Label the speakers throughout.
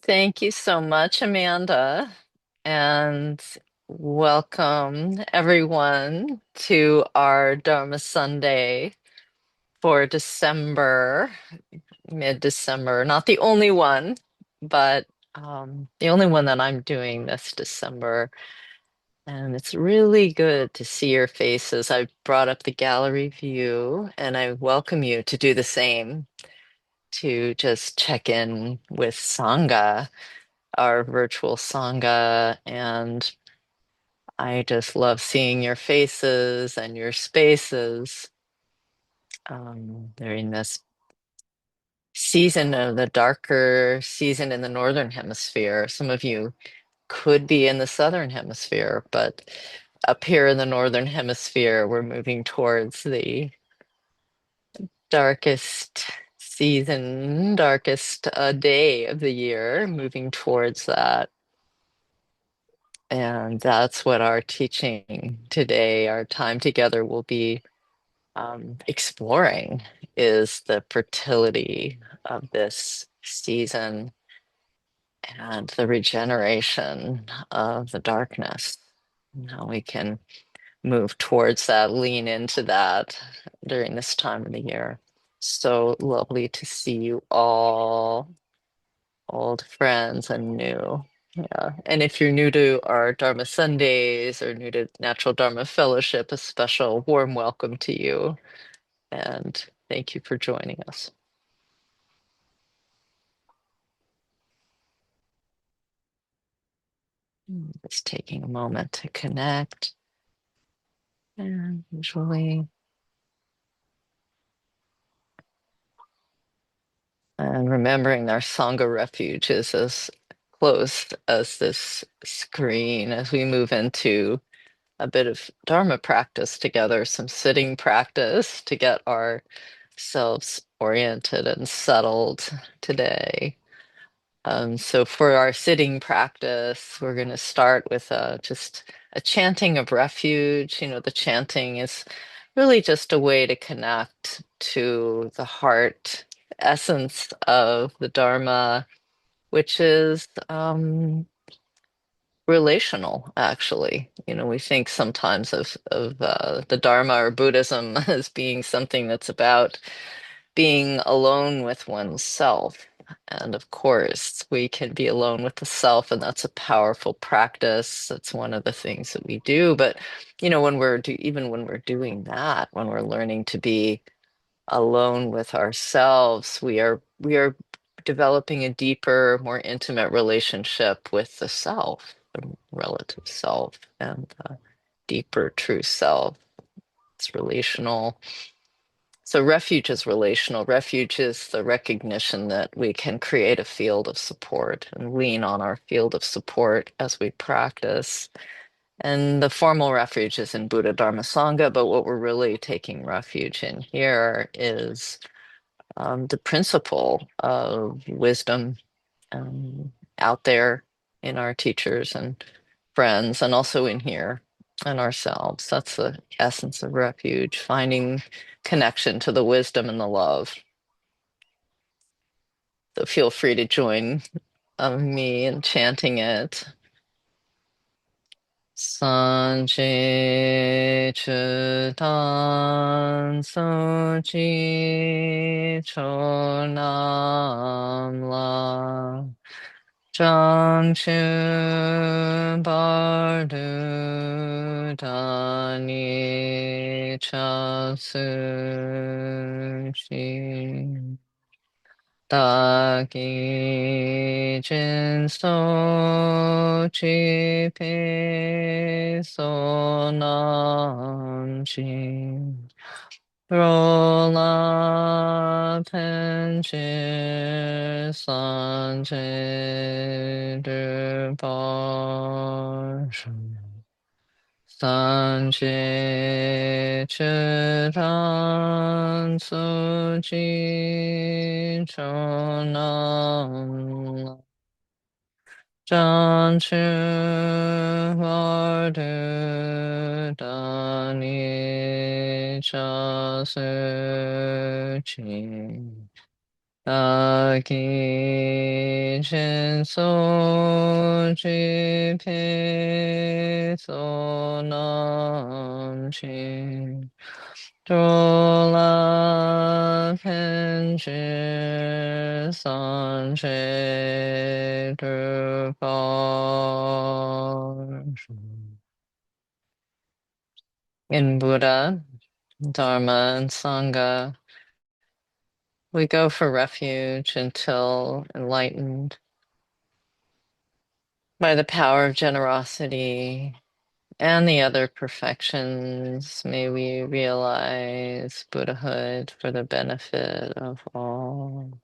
Speaker 1: Thank you so much, Amanda, and welcome everyone to our Dharma Sunday for December, mid-December. Not the only one, but the only one that I'm doing this December. And it's really good to see your faces. I brought up the gallery view, and I welcome you to do the same, to just check in with Sangha, our virtual sangha, and I just love seeing your faces and your spaces during this season of the darker season in the Northern Hemisphere. Some of you could be in the Southern Hemisphere, but up here in the Northern Hemisphere, we're moving towards the darkest season, darkest day of the year, moving towards that. And that's what our teaching today, our time together will be exploring, is the fertility of this season and the regeneration of the darkness. And how we can move towards that, lean into that during this time of the year. So lovely to see you all, old friends and new. Yeah. And if you're new to our Dharma Sundays or new to Natural Dharma Fellowship, a special warm welcome to you. And thank you for joining us. Just taking a moment to connect and visually. And remembering our Sangha refuge is as close as this screen as we move into a bit of Dharma practice together, some sitting practice to get ourselves oriented and settled today. So for our sitting practice, we're going to start with just a chanting of refuge. You know, the chanting is really just a way to connect to the heart essence of the Dharma, which is relational, actually. You know, we think sometimes of the Dharma or Buddhism as being something that's about being alone with oneself. And of course, we can be alone with the self, and that's a powerful practice. That's one of the things that we do. But, you know, even when we're doing that, when we're learning to be alone with ourselves, we are developing a deeper, more intimate relationship with the self, the relative self, and the deeper true self. It's relational. So refuge is relational. Refuge is the recognition that we can create a field of support and lean on our field of support as we practice. And the formal refuge is in Buddha Dharma Sangha, but what we're really taking refuge in here is the principle of wisdom out there in our teachers and friends, and also in here and ourselves. That's the essence of refuge, finding connection to the wisdom and the love. So feel free to join me in chanting it. Sanje chudan sochi chonam la Changshu bardu dani chasu shi Dagi jinso chi pe sonam chi Rola penche sanje de Sanje chiran suji chonam Janchu vardu dani chasu chi Saki Shinso Jipe Sonam Shin Dola Penshi Sanche Drupal. In Buddha, Dharma, and Sangha, we go for refuge until enlightened by the power of generosity and the other perfections. May we realize Buddhahood for the benefit of all.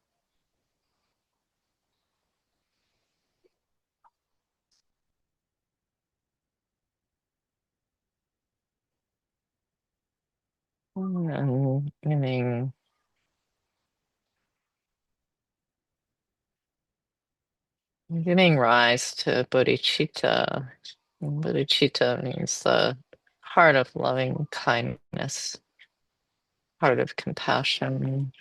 Speaker 1: And giving rise to bodhicitta. And bodhicitta means the heart of loving kindness, heart of compassion.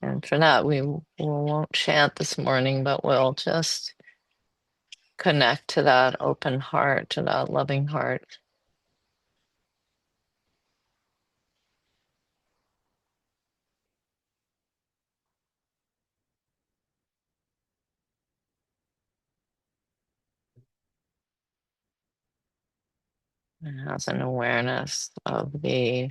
Speaker 1: And for that, won't chant this morning, but we'll just connect to that open heart, to that loving heart. It has an awareness of the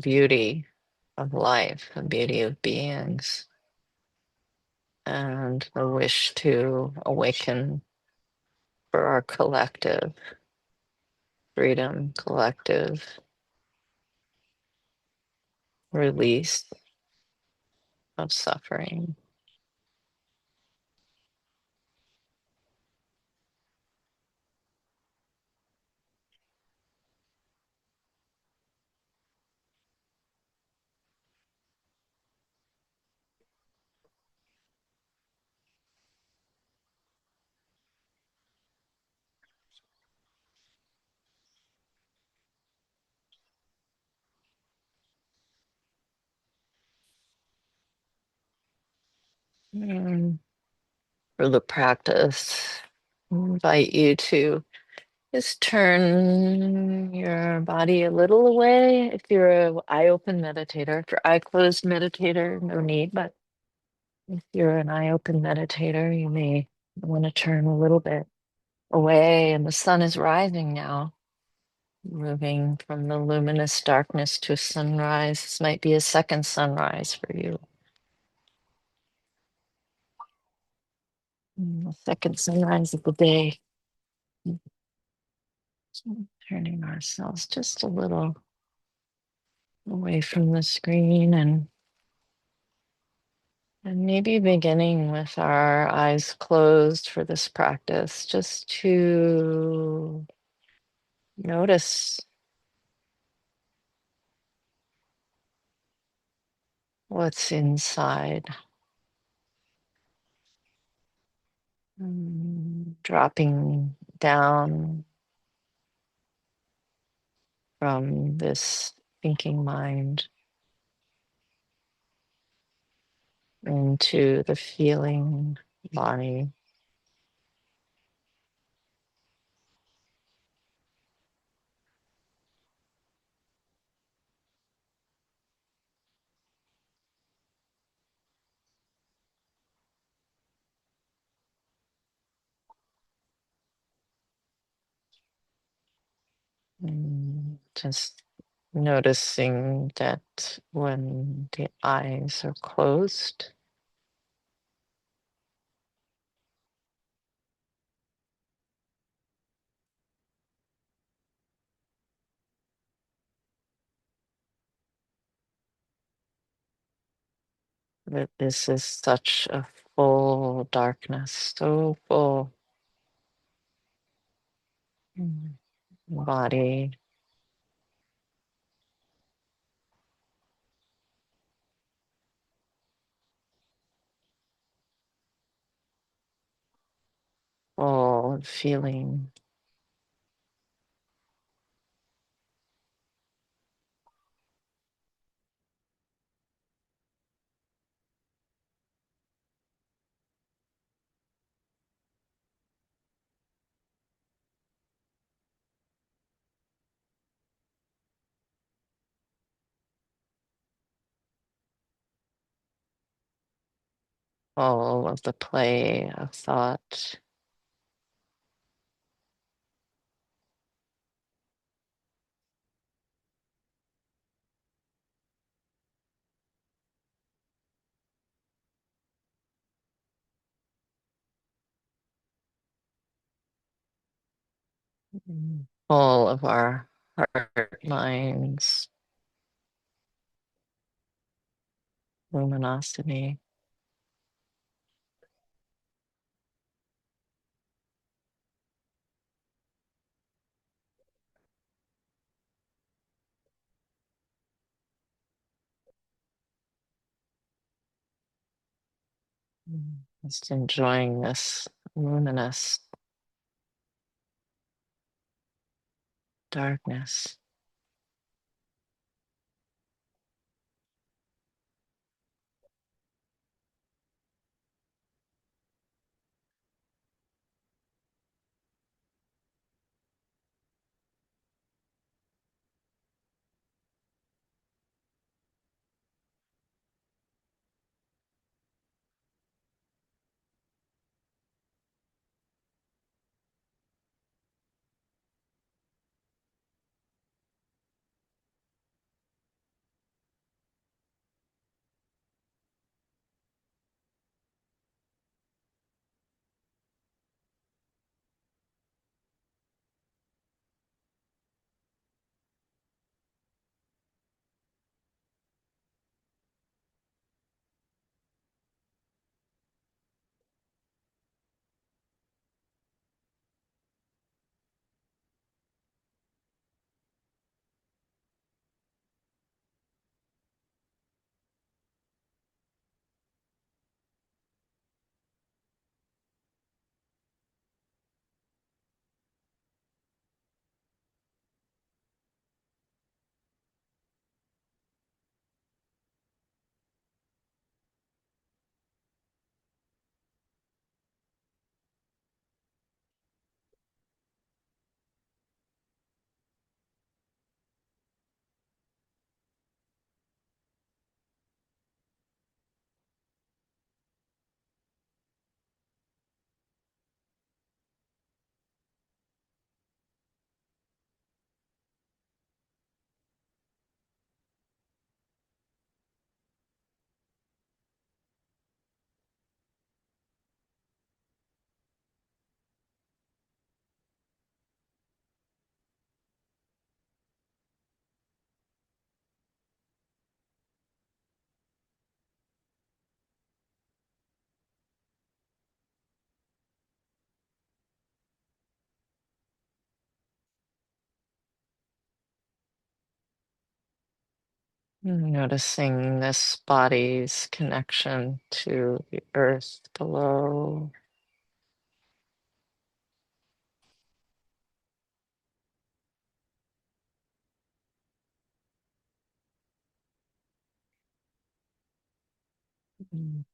Speaker 1: beauty of life, the beauty of beings, and the wish to awaken for our collective freedom, collective release of suffering. Mm. For the practice, I invite you to just turn your body a little away. If you're an eye open meditator, if you're eye closed meditator, no need. But if you're an eye open meditator, you may want to turn a little bit away. And the sun is rising now, moving from the luminous darkness to sunrise. This might be a second sunrise for you. The second sunrise of the day. Turning ourselves just a little away from the screen and maybe beginning with our eyes closed for this practice, just to notice what's inside. Dropping down from this thinking mind into the feeling body. Just noticing that when the eyes are closed, that this is such a full darkness, so full. Body, full feeling all of the play of thought. Full of our heart minds, luminosity. Just enjoying this luminous darkness. Noticing this body's connection to the earth below.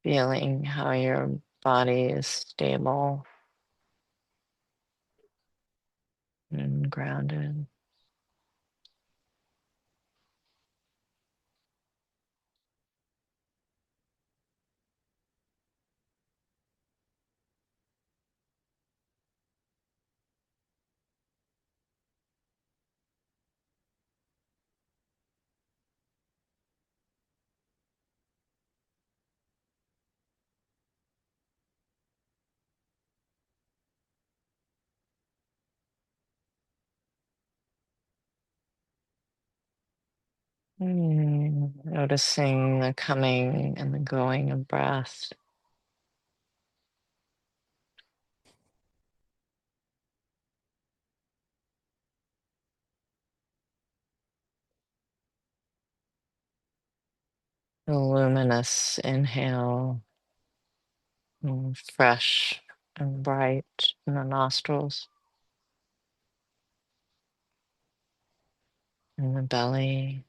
Speaker 1: Feeling how your body is stable and grounded. Noticing the coming and the going of breath. The luminous inhale, fresh and bright in the nostrils, in the belly.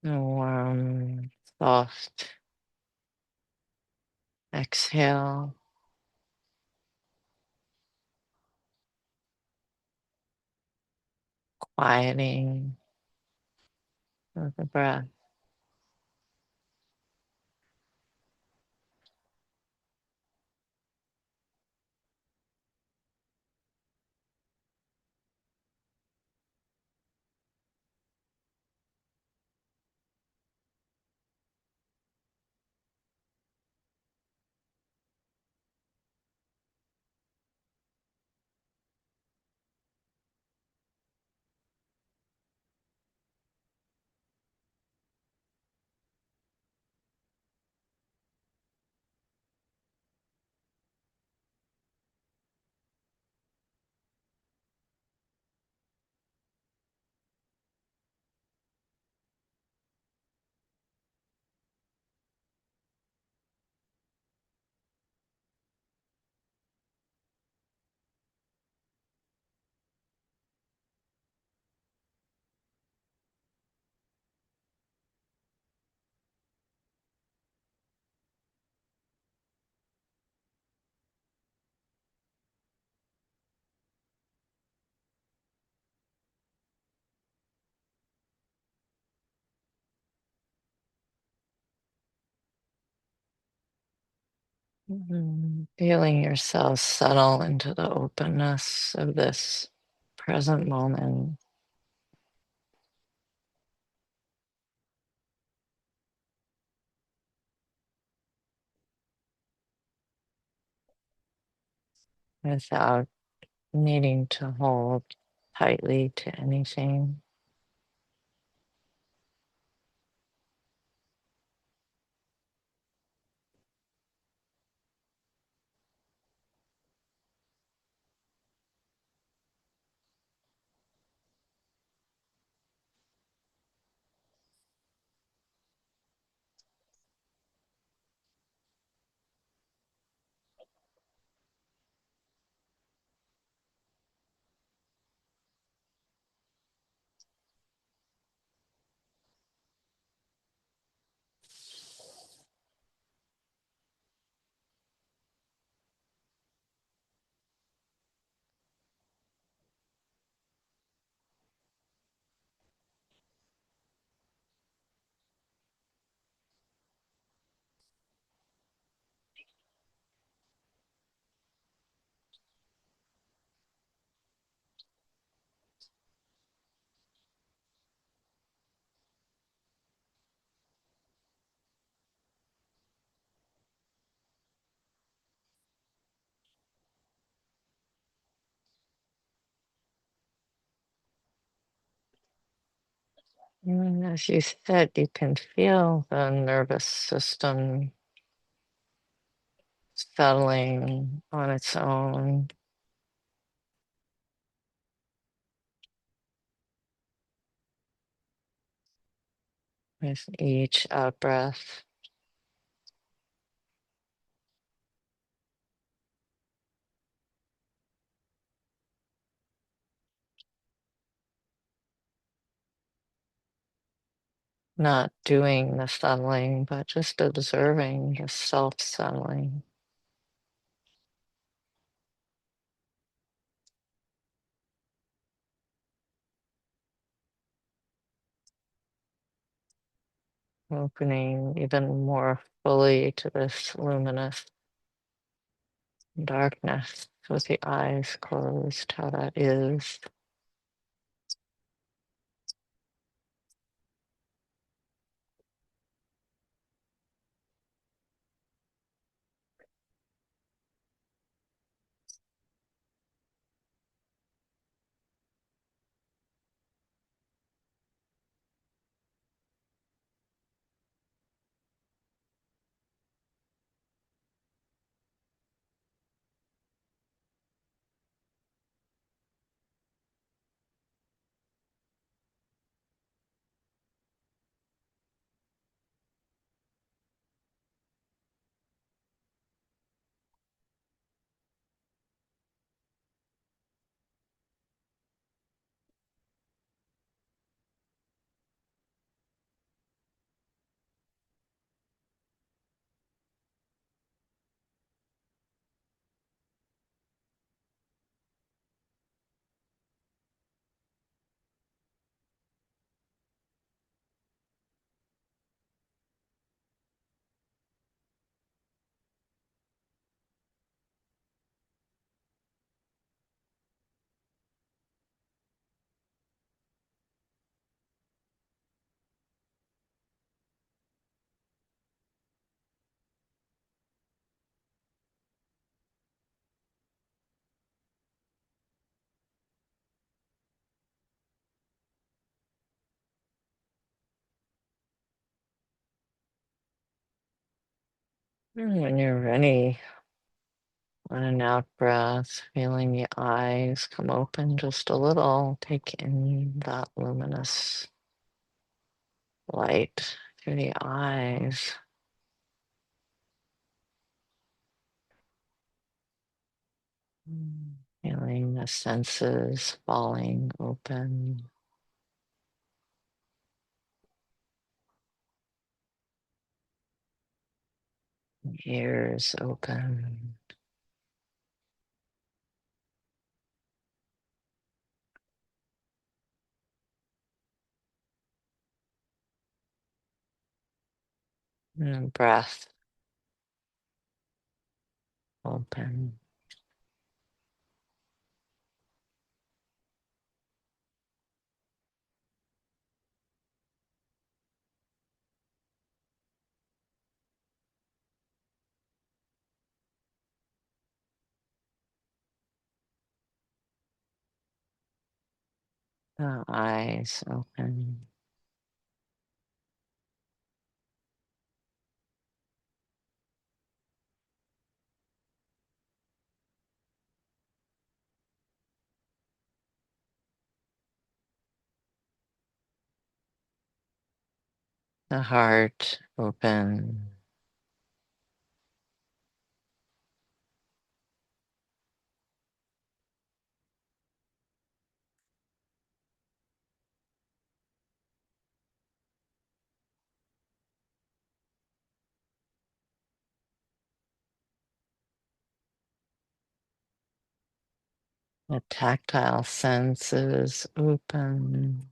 Speaker 1: A warm, soft exhale. quieting of the breath. Feeling yourself settle into the openness of this present moment. Without needing to hold tightly to anything. And as you said, you can feel the nervous system settling on its own. With each out breath. Not doing the settling, but just observing the self settling. Opening even more fully to this luminous darkness with the eyes closed, how that is. And when you're ready, on an out breath, feeling the eyes come open just a little, take in that luminous light through the eyes. Feeling the senses falling open, ears open. And breath open. The eyes open. The heart open. The tactile senses open.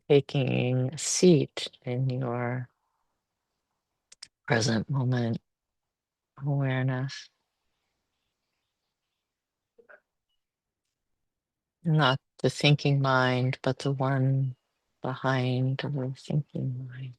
Speaker 1: Taking a seat in your present moment awareness. Not the thinking mind, but the one behind the thinking mind.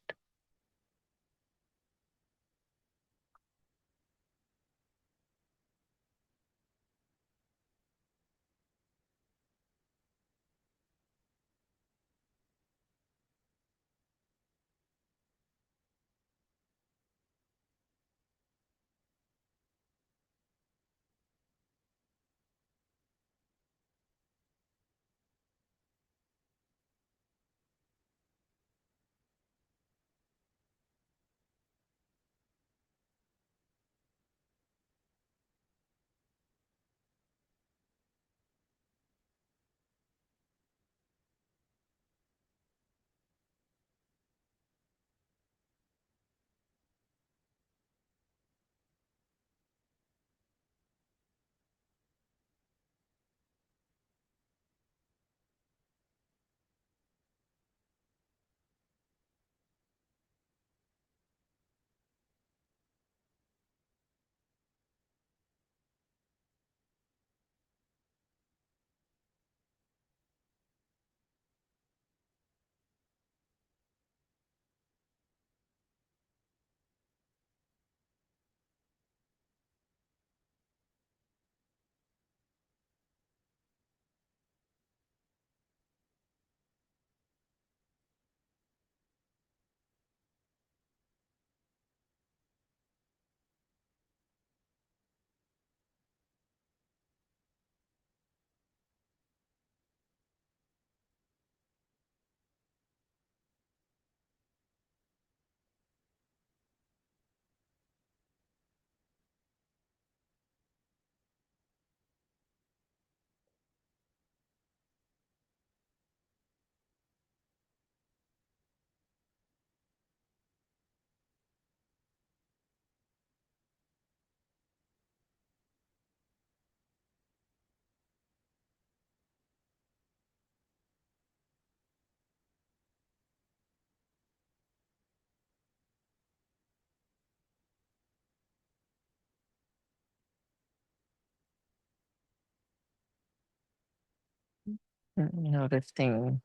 Speaker 1: Noticing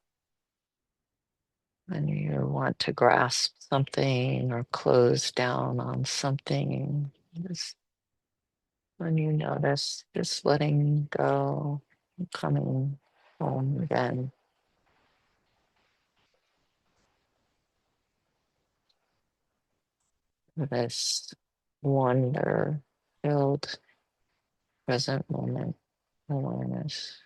Speaker 1: when you want to grasp something or close down on something. Just when you notice, just letting go, coming home again. This wonder filled present moment awareness.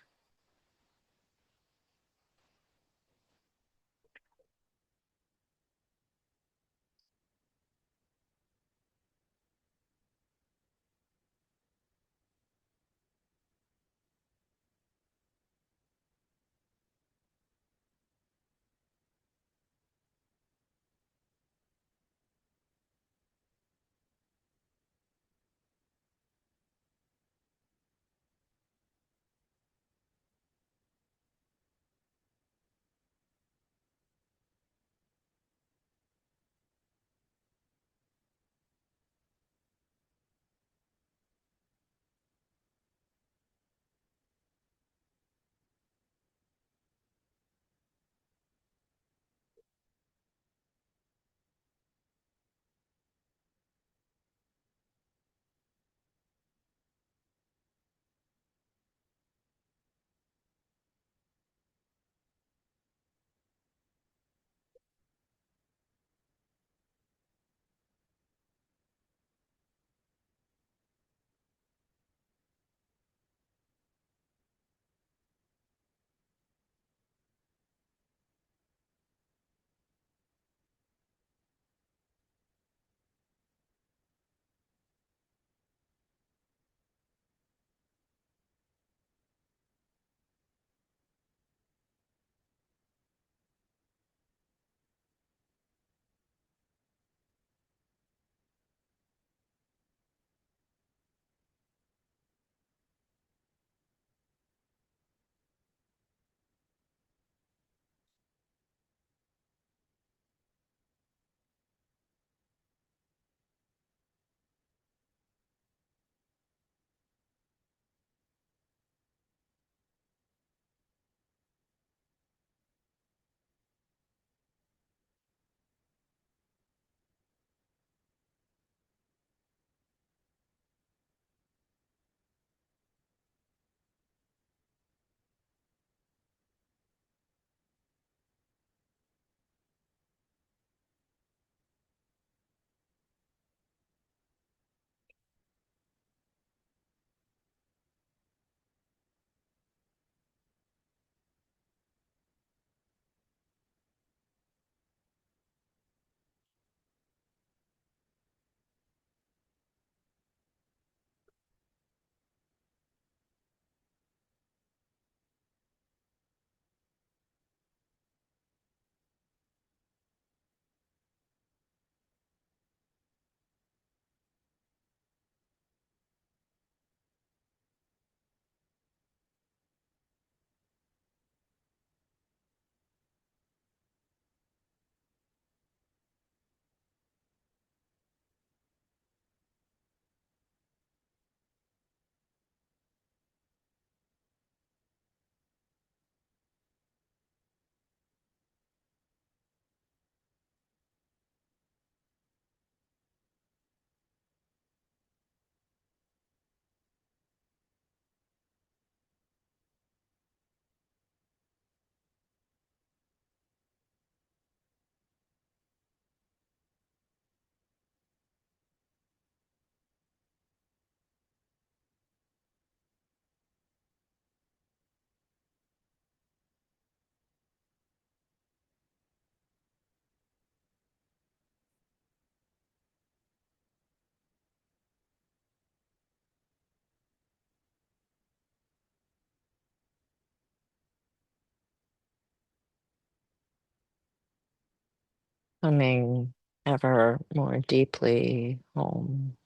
Speaker 1: Coming ever more deeply home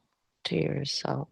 Speaker 1: to yourself.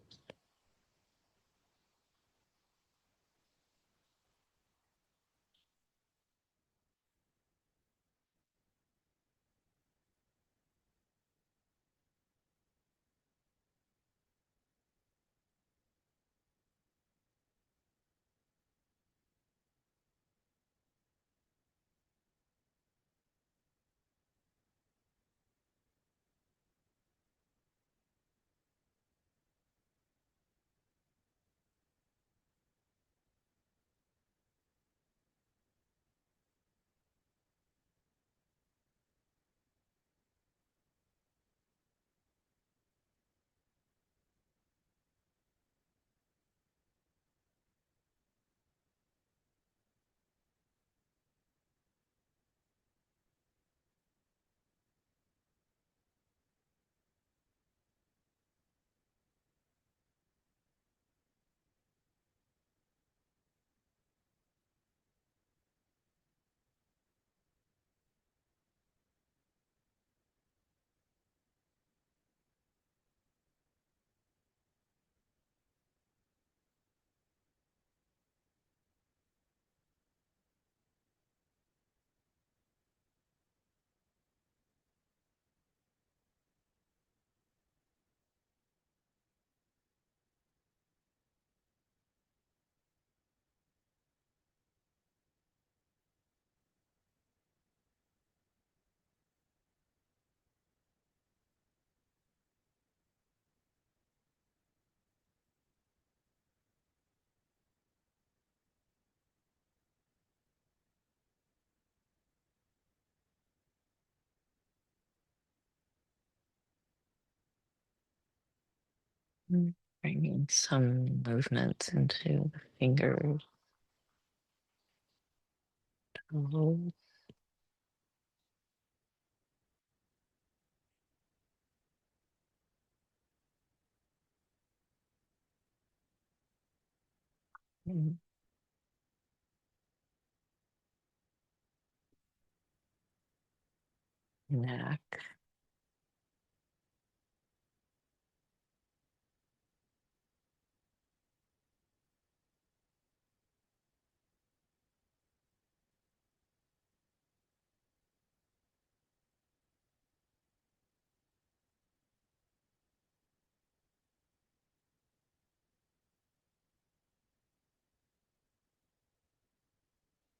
Speaker 1: Bringing some movement into the fingers, toes, neck.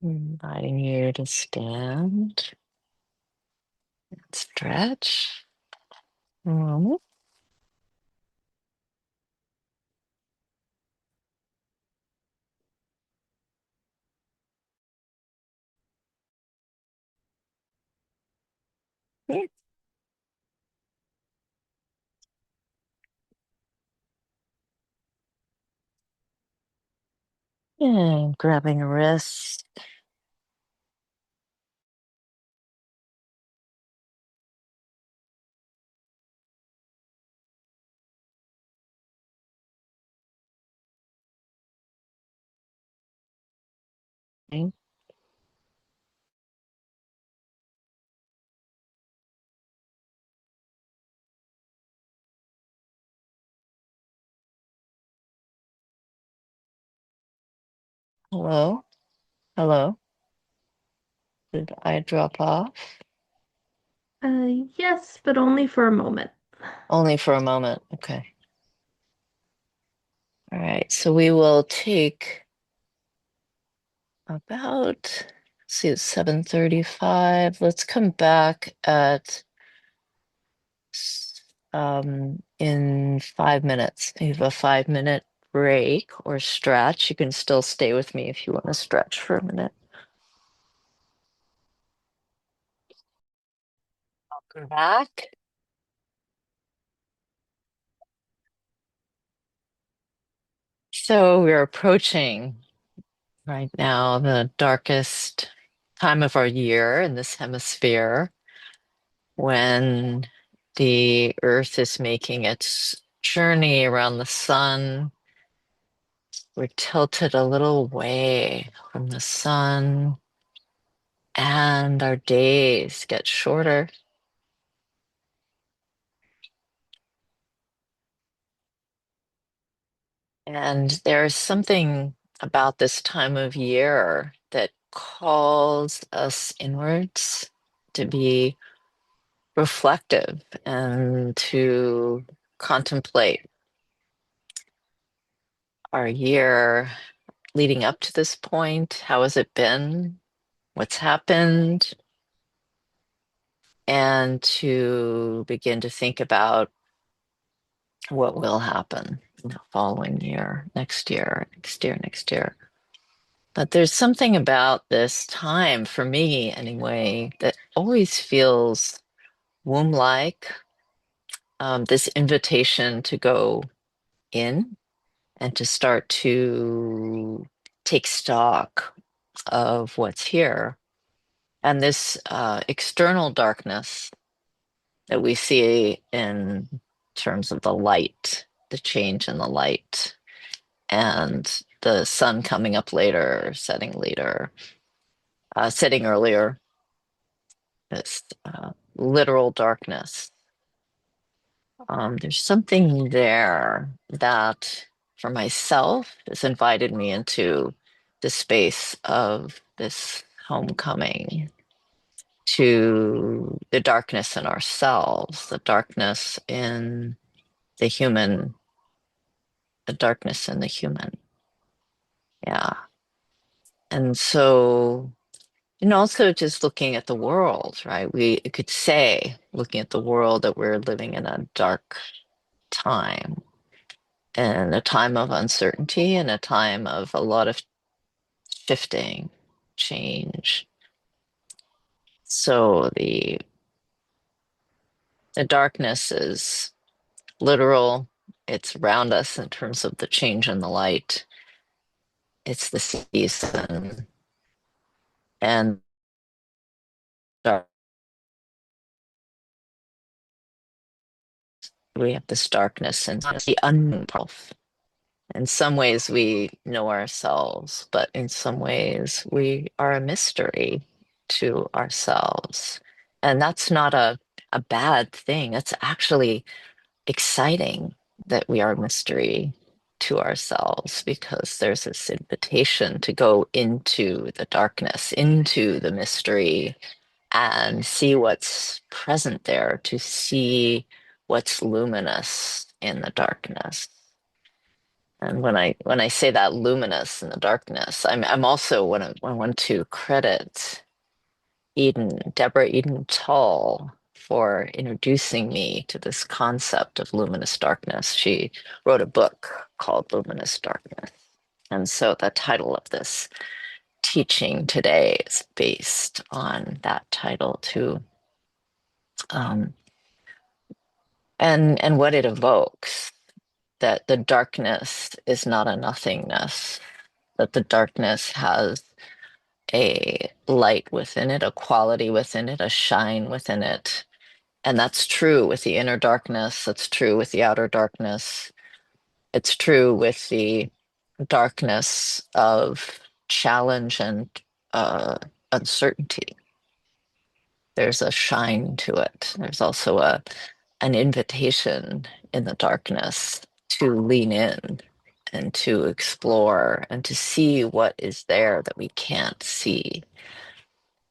Speaker 1: Inviting you to stand, stretch. Um, and grabbing a wrist. Okay. Hello? Hello? Did I drop off?
Speaker 2: Yes, but only for a moment.
Speaker 1: Only for a moment. Okay. All right. So we will take about, let's see, it's 7:35. Let's come back at in 5 minutes. You have a 5-minute break or stretch. You can still stay with me if you want to stretch for a minute. Welcome back. So we're approaching right now the darkest time of our year in this hemisphere when the Earth is making its journey around the sun. We're tilted a little away from the sun, and our days get shorter. And there's something about this time of year that calls us inwards to be reflective and to contemplate our year leading up to this point. How has it been? What's happened? And to begin to think about what will happen in the following year, next year, next year, next year. But there's something about this time, for me anyway, that always feels womb-like. This invitation to go in and to start to take stock of what's here. And this external darkness that we see in terms of the light, the change in the light, and the sun coming up later, setting later, setting earlier, this literal darkness. There's something there that, for myself, has invited me into the space of this homecoming to the darkness in ourselves, the darkness in the human, the darkness in the human. Yeah. And so, and also just looking at the world, right? We could say, looking at the world, that we're living in a dark time and a time of uncertainty and a time of a lot of shifting, change. So the darkness is literal, It's around us in terms of the change in the light. It's the season. And dark, we have this darkness and the unknown. In some ways, we know ourselves, but in some ways, we are a mystery to ourselves. And that's not a bad thing. It's actually exciting that we are a mystery to ourselves because there's this invitation to go into the darkness, into the mystery, and see what's present there, to see what's luminous in the darkness. And when I say that luminous in the darkness, I'm also I want to credit Deborah Eden Tull for introducing me to this concept of luminous darkness. She wrote a book called Luminous Darkness. And so the title of this teaching today is based on that title too. Um, and what it evokes, that the darkness is not a nothingness, that the darkness has a light within it, a quality within it, a shine within it. And that's true with the inner darkness. That's true with the outer darkness. It's true with the darkness of challenge and uh, uncertainty. There's a shine to it. There's also an invitation in the darkness to lean in and to explore and to see what is there that we can't see.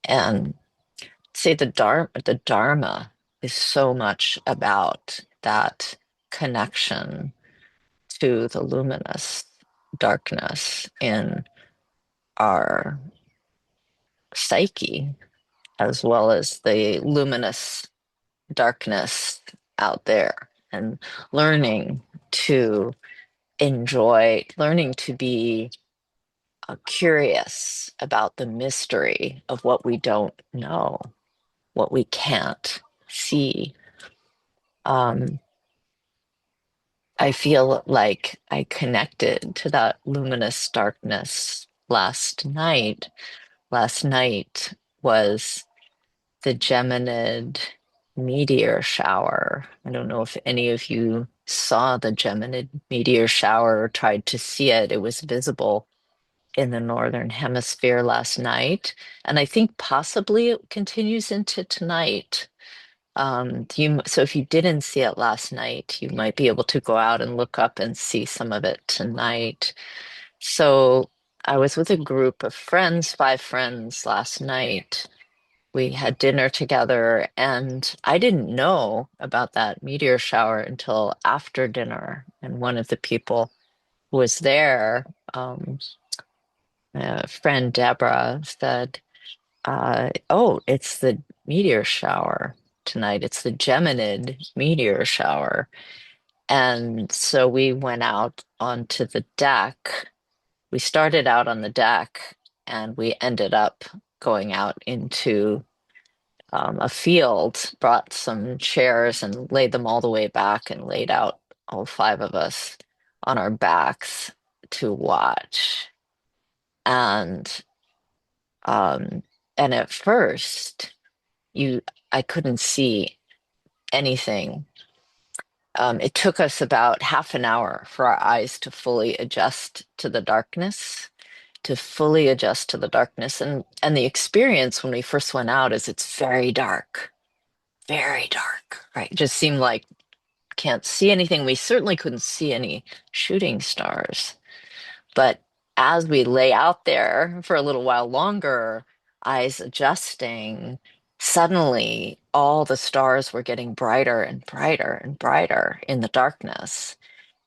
Speaker 1: And say the Dharma is so much about that connection to the luminous darkness in our psyche, as well as the luminous darkness out there, and learning to learning to be curious about the mystery of what we don't know, what we can't see. Um, I feel like I connected to that luminous darkness last night. Last night was the Geminid meteor shower. I don't know if any of you saw the Geminid meteor shower or tried to see it. It was visible in the northern hemisphere last night, and I think possibly it continues into tonight. So if you didn't see it last night, you might be able to go out and look up and see some of it tonight. So I was with a group of friends, 5 friends last night. We had dinner together, and I didn't know about that meteor shower until after dinner. And one of the people who was there, friend Deborah, said, "Oh, it's the meteor shower tonight. It's the Geminid meteor shower." And so we went out onto the deck. We started out on the deck and we ended up going out into a field, brought some chairs and laid them all the way back and laid out all 5 of us on our backs to watch. And um, and at first, you I couldn't see anything. It took us about half an hour for our eyes to fully adjust to the darkness, to fully adjust to the darkness. And the experience when we first went out is it's very dark, right? It just seemed like can't see anything. We certainly couldn't see any shooting stars. But as we lay out there for a little while longer, eyes adjusting, suddenly all the stars were getting brighter and brighter and brighter in the darkness.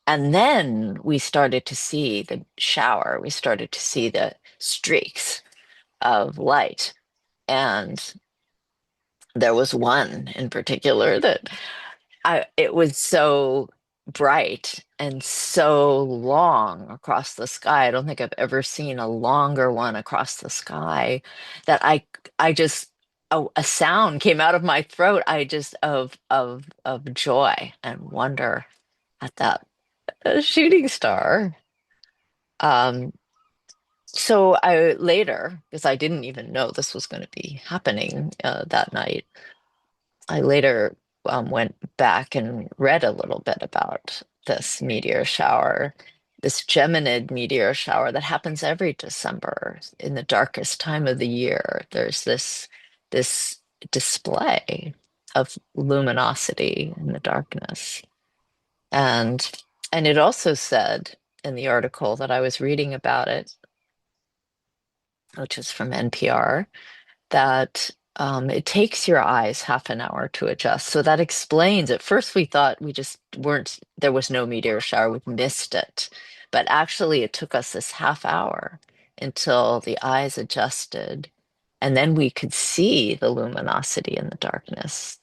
Speaker 1: And then we started to see the shower, we started to see the streaks of light. And there was one in particular that it was so bright and so long across the sky. I don't think I've ever seen a longer one across the sky that I just a sound came out of my throat. I just of joy and wonder at that a shooting star. Um, so I later, because I didn't even know this was going to be happening that night, I later went back and read a little bit about this meteor shower, this Geminid meteor shower that happens every December in the darkest time of the year. There's this display of luminosity in the darkness. And and it also said in the article that I was reading about it, which is from NPR, that it takes your eyes half an hour to adjust. So that explains. At first, we thought we just weren't, there was no meteor shower, we missed it. But actually, it took us this half hour until the eyes adjusted. And then we could see the luminosity in the darkness.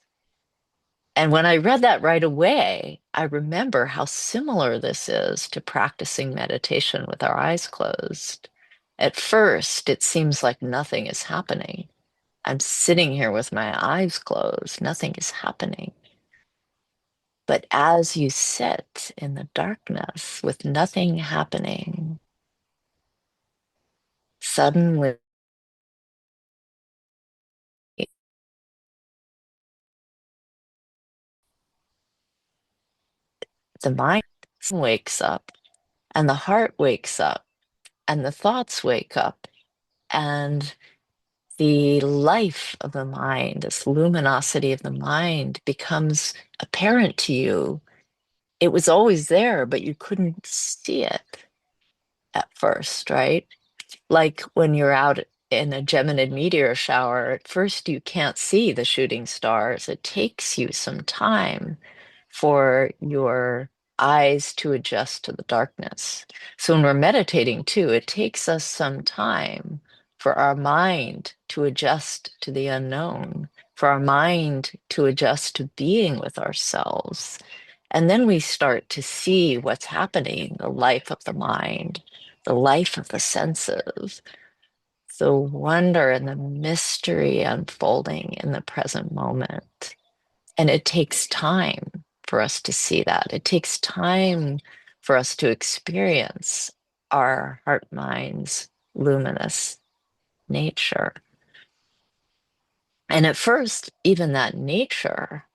Speaker 1: And when I read that right away, I remember how similar this is to practicing meditation with our eyes closed. At first, it seems like nothing is happening. I'm sitting here with my eyes closed, nothing is happening. But as you sit in the darkness with nothing happening, suddenly the mind wakes up and the heart wakes up and the thoughts wake up and the life of the mind, this luminosity of the mind becomes apparent to you. It was always there, but you couldn't see it at first, right? Like when you're out in a Geminid meteor shower, at first you can't see the shooting stars. It takes you some time for your eyes to adjust to the darkness. So when we're meditating too, it takes us some time for our mind to adjust to the unknown, for our mind to adjust to being with ourselves. And then we start to see what's happening, the life of the mind, the life of the senses, the wonder and the mystery unfolding in the present moment. And it takes time for us to see that. It takes time for us to experience our heart mind's luminous nature. And at first, even that nature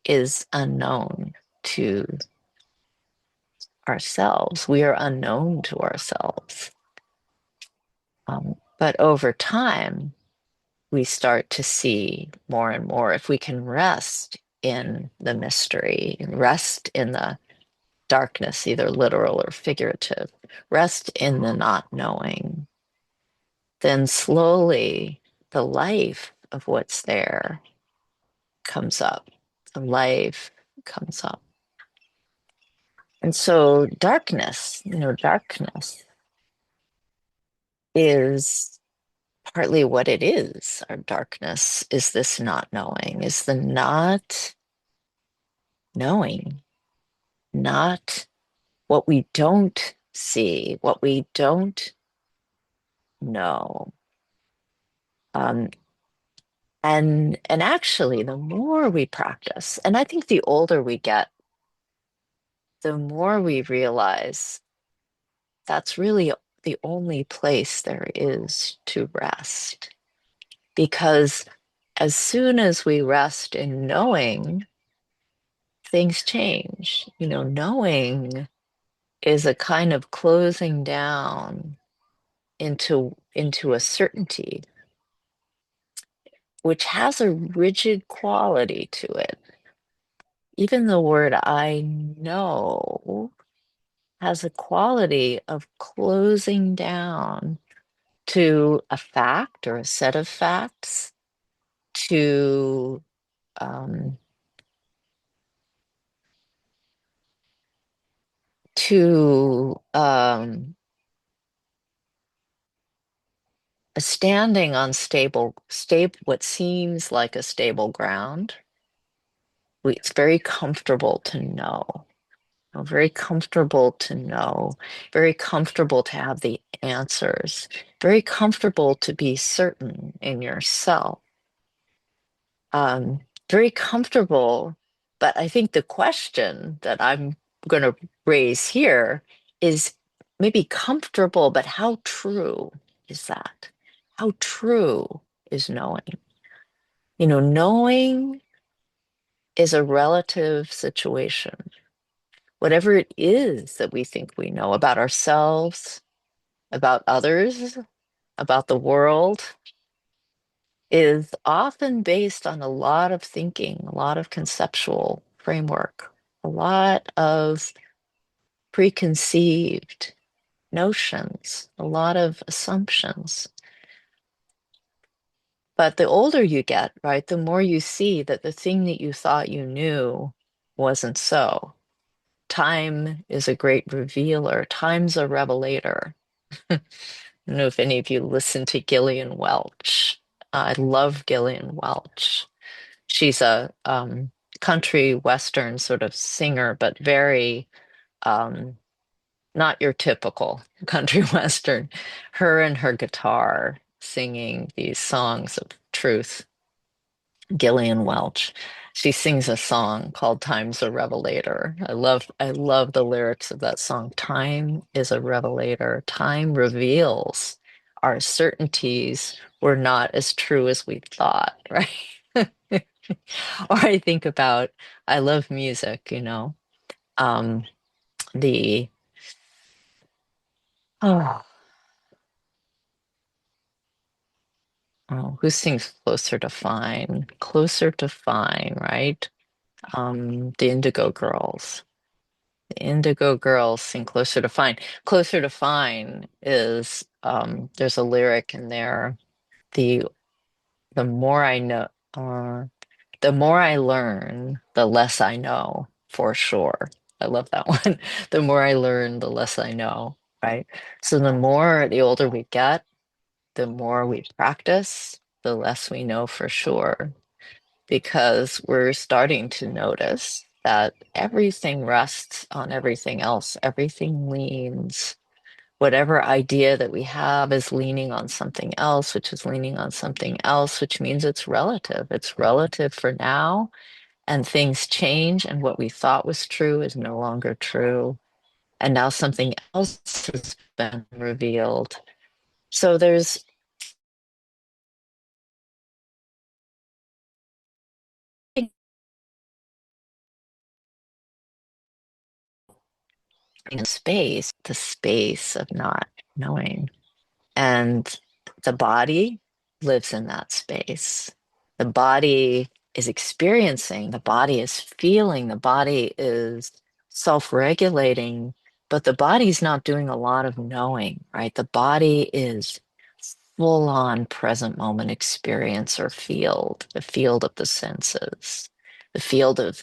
Speaker 1: is unknown to ourselves. We are unknown to ourselves. But over time, we start to see more and more if we can rest in the mystery, rest in the darkness, either literal or figurative, rest in the not knowing, then slowly the life of what's there comes up. The life comes up. And so darkness, darkness is partly what it is. Our darkness is this not knowing, is the not knowing, not what we don't see, what we don't know. Um, and actually, the more we practice, and I think the older we get, the more we realize that's really the only place there is to rest. Because as soon as we rest in knowing, things change. Knowing is a kind of closing down into a certainty, which has a rigid quality to it. Even the word I know has a quality of closing down to a fact or a set of facts, to um, to a standing on stable, what seems like a stable ground. It's very comfortable to know. Very comfortable to know, very comfortable to have the answers, very comfortable to be certain in yourself. Very comfortable, but I think the question that I'm going to raise here is maybe comfortable, but how true is that? How true is knowing? Knowing is a relative situation. Whatever it is that we think we know about ourselves, about others, about the world, is often based on a lot of thinking, a lot of conceptual framework, a lot of preconceived notions, a lot of assumptions. But the older you get, right, the more you see that the thing that you thought you knew wasn't so. Time is a great revealer. Time's a revelator. I don't know if any of you listen to Gillian Welch. I love Gillian Welch. She's a country western sort of singer, but very not your typical country western. Her and her guitar singing these songs of truth. Gillian Welch. She sings a song called Time's a Revelator. I love the lyrics of that song. Time is a revelator. Time reveals our certainties were not as true as we thought, right? Or I think about, I love music. Um, the oh, who sings Closer to Fine? Closer to Fine, right? The Indigo Girls. The Indigo Girls sing Closer to Fine. Closer to Fine is there's a lyric in there. The the more I know, uh, the more I learn, the less I know for sure. I love that one. The more I learn, the less I know, right? So the older we get, the more we practice, the less we know for sure, because we're starting to notice that everything rests on everything else. Everything leans. Whatever idea that we have is leaning on something else, which is leaning on something else, which means it's relative. It's relative for now, and things change, and what we thought was true is no longer true. And now something else has been revealed. So there's in space, the space of not knowing. And the body lives in that space. The body is experiencing, the body is feeling, the body is self regulating, but the body's not doing a lot of knowing, right? The body is full on present moment experience or field, the field of the senses, the field of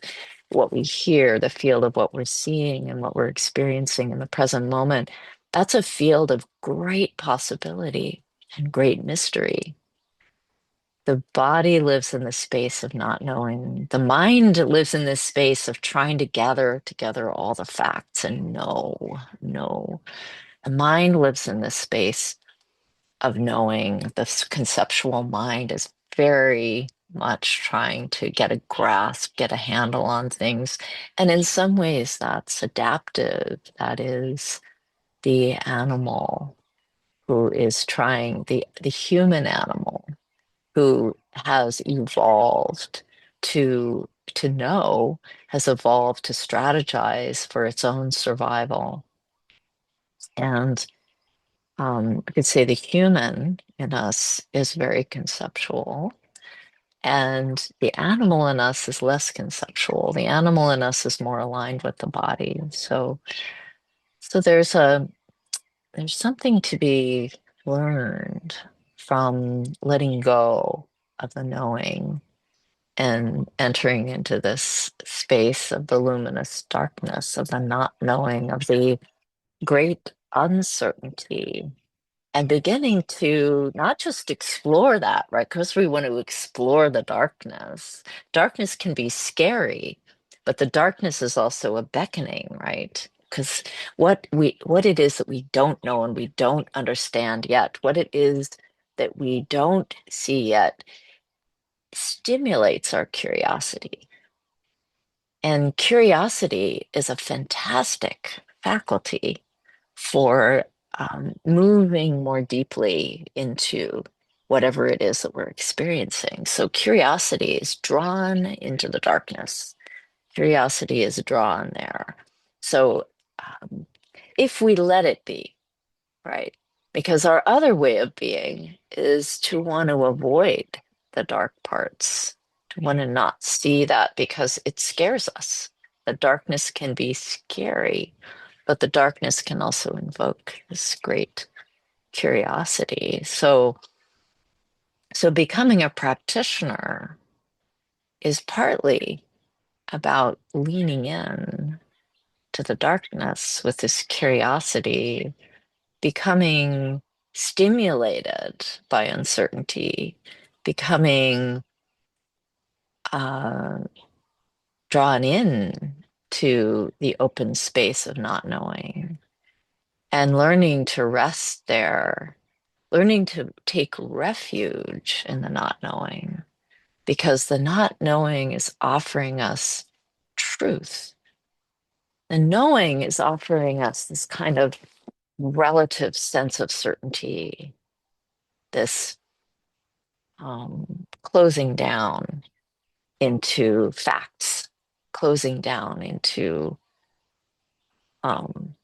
Speaker 1: what we hear, the field of what we're seeing and what we're experiencing in the present moment. That's a field of great possibility and great mystery. The body lives in the space of not knowing. The mind lives in this space of trying to gather together all the facts and know. The mind lives in this space of knowing. The conceptual mind is very much trying to get a grasp, get a handle on things. And in some ways, that's adaptive. That is the animal who is trying, the human animal who has evolved to know, has evolved to strategize for its own survival. And I could say the human in us is very conceptual, and the animal in us is less conceptual. The animal in us is more aligned with the body. So there's something to be learned from letting go of the knowing and entering into this space of the luminous darkness, of the not knowing, of the great uncertainty, and beginning to not just explore that, right? Because we want to explore the darkness. Darkness can be scary, but the darkness is also a beckoning, right? Because what it is that we don't know and we don't understand yet, what it is that we don't see yet, stimulates our curiosity. And curiosity is a fantastic faculty for moving more deeply into whatever it is that we're experiencing. So curiosity is drawn into the darkness. Curiosity is drawn there. So um, if we let it be, right? Because our other way of being is to want to avoid the dark parts, to want to not see that because it scares us. The darkness can be scary, but the darkness can also invoke this great curiosity. So becoming a practitioner is partly about leaning in to the darkness with this curiosity, becoming stimulated by uncertainty, becoming uh, drawn in to the open space of not knowing, and learning to rest there, learning to take refuge in the not knowing, because the not knowing is offering us truth. The knowing is offering us this kind of relative sense of certainty, this closing down into facts, closing down into um,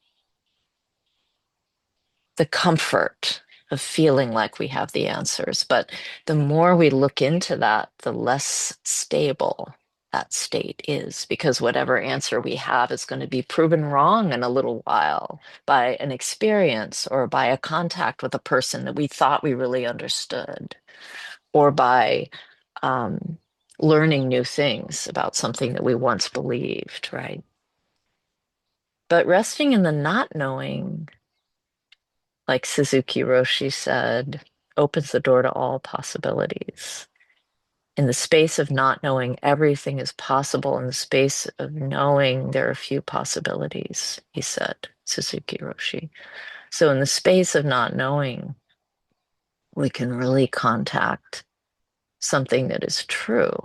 Speaker 1: the comfort of feeling like we have the answers. But the more we look into that, the less stable that state is, because whatever answer we have is going to be proven wrong in a little while by an experience or by a contact with a person that we thought we really understood, or by um, learning new things about something that we once believed, right? But resting in the not knowing, like Suzuki Roshi said, opens the door to all possibilities. In the space of not knowing, everything is possible. In the space of knowing, there are few possibilities, he said, Suzuki Roshi. So, in the space of not knowing, we can really contact something that is true,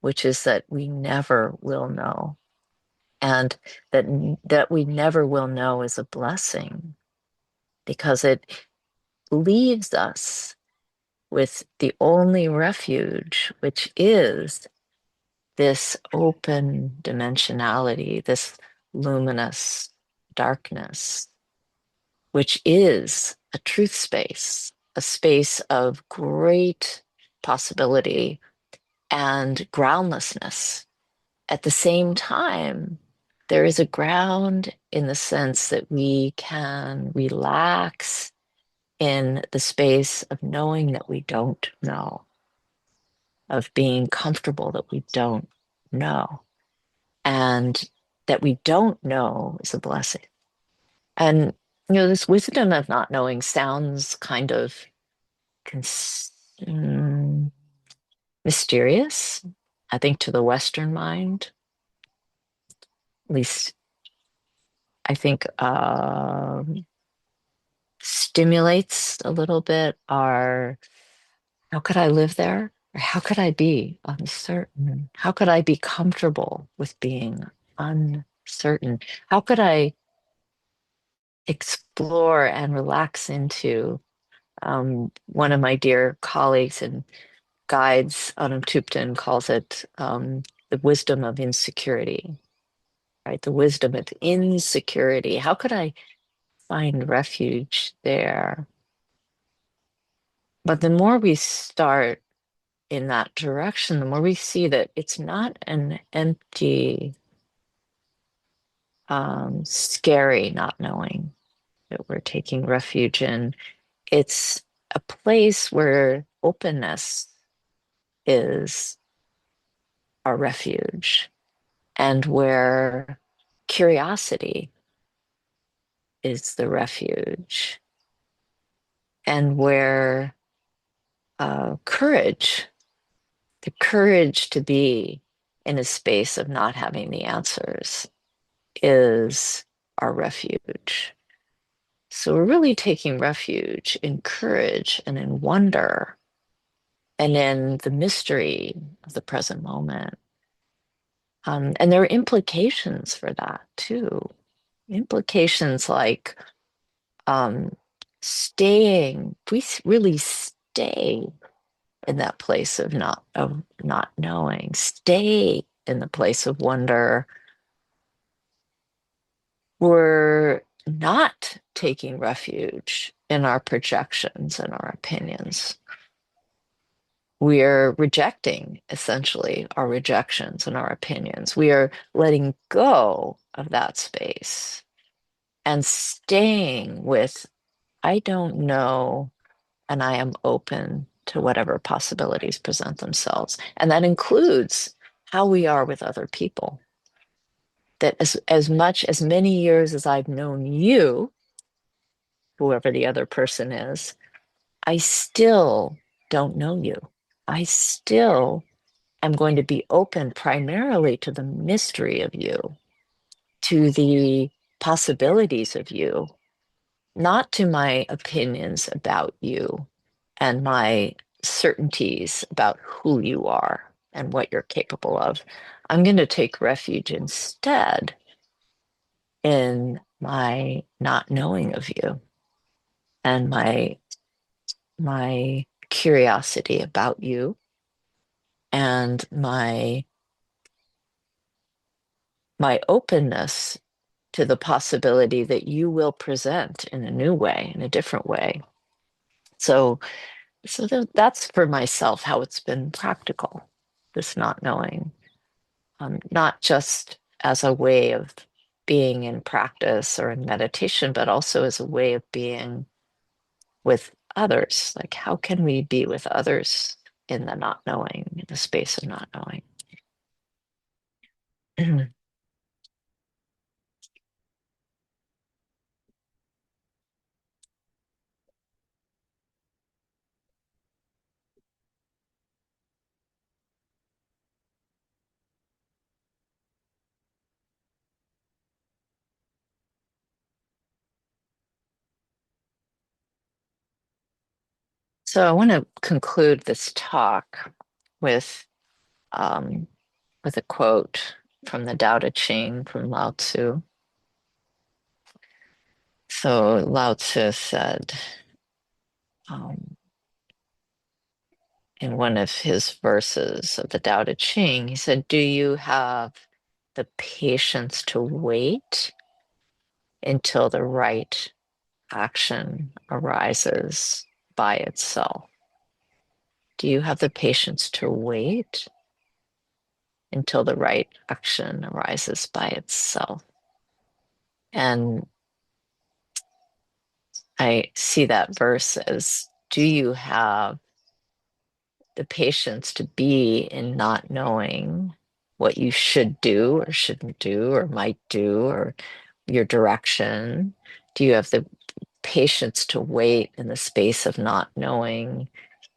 Speaker 1: which is that we never will know. And that we never will know is a blessing, because it leaves us with the only refuge, which is this open dimensionality, this luminous darkness, which is a truth space, a space of great possibility and groundlessness. At the same time, there is a ground in the sense that we can relax in the space of knowing that we don't know, of being comfortable that we don't know, and that we don't know is a blessing. And, this wisdom of not knowing sounds kind of mm, mysterious, I think, to the Western mind. At least I think stimulates a little bit our how could I live there? Or how could I be uncertain? How could I be comfortable with being uncertain? How could I explore and relax into one of my dear colleagues and guides, Autumn Tupton, calls it the wisdom of insecurity, right? The wisdom of insecurity. How could I find refuge there? But the more we start in that direction, the more we see that it's not an empty, scary not knowing that we're taking refuge in. It's a place where openness is our refuge, and where curiosity is the refuge, and where courage, the courage to be in a space of not having the answers, is our refuge. So we're really taking refuge in courage and in wonder and in the mystery of the present moment. And there are implications for that too. Implications like um, staying, if we really stay in that place of not knowing, stay in the place of wonder, we're not taking refuge in our projections and our opinions. We're rejecting essentially our rejections and our opinions. We are letting go of that space and staying with, I don't know, and I am open to whatever possibilities present themselves. And that includes how we are with other people. That as much as many years as I've known you, whoever the other person is, I still don't know you. I still am going to be open primarily to the mystery of you, to the possibilities of you, not to my opinions about you and my certainties about who you are and what you're capable of. I'm going to take refuge instead in my not knowing of you and my curiosity about you and my openness to the possibility that you will present in a new way, in a different way. So, that's for myself how it's been practical, this not knowing, not just as a way of being in practice or in meditation, but also as a way of being with others. Like, how can we be with others in the not knowing, in the space of not knowing? So I want to conclude this talk with um, with a quote from the Tao Te Ching from Lao Tzu. So Lao Tzu said um, in one of his verses of the Tao Te Ching, he said, "Do you have the patience to wait until the right action arises by itself? Do you have the patience to wait until the right action arises by itself?" And I see that verse as, do you have the patience to be in not knowing what you should do or shouldn't do or might do or your direction? Do you have the patience to wait in the space of not knowing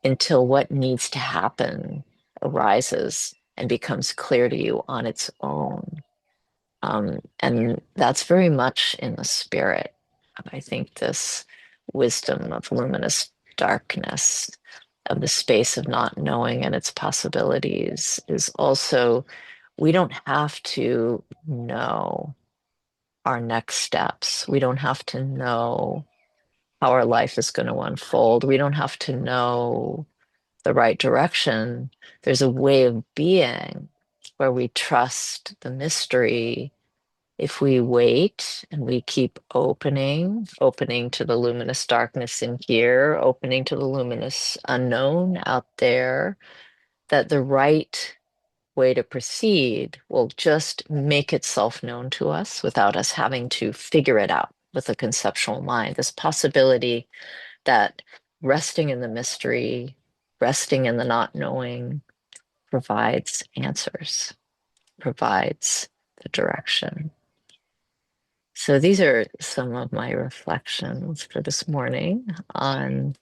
Speaker 1: until what needs to happen arises and becomes clear to you on its own? And that's very much in the spirit. I think this wisdom of luminous darkness, of the space of not knowing and its possibilities, is also, we don't have to know our next steps. We don't have to know how our life is going to unfold. We don't have to know the right direction. There's a way of being where we trust the mystery. If we wait and we keep opening to the luminous darkness in here, opening to the luminous unknown out there, that the right way to proceed will just make itself known to us without us having to figure it out with a conceptual mind. This possibility that resting in the mystery, resting in the not knowing, provides answers, provides the direction. So these are some of my reflections for this morning on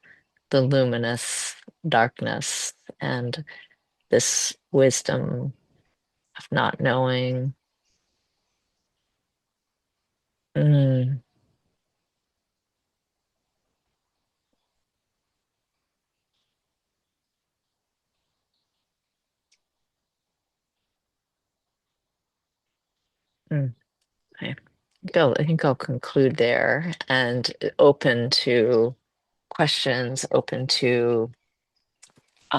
Speaker 1: the luminous darkness and this wisdom of not knowing. Mm, Mm, okay. I think I'll conclude there and open to questions, open to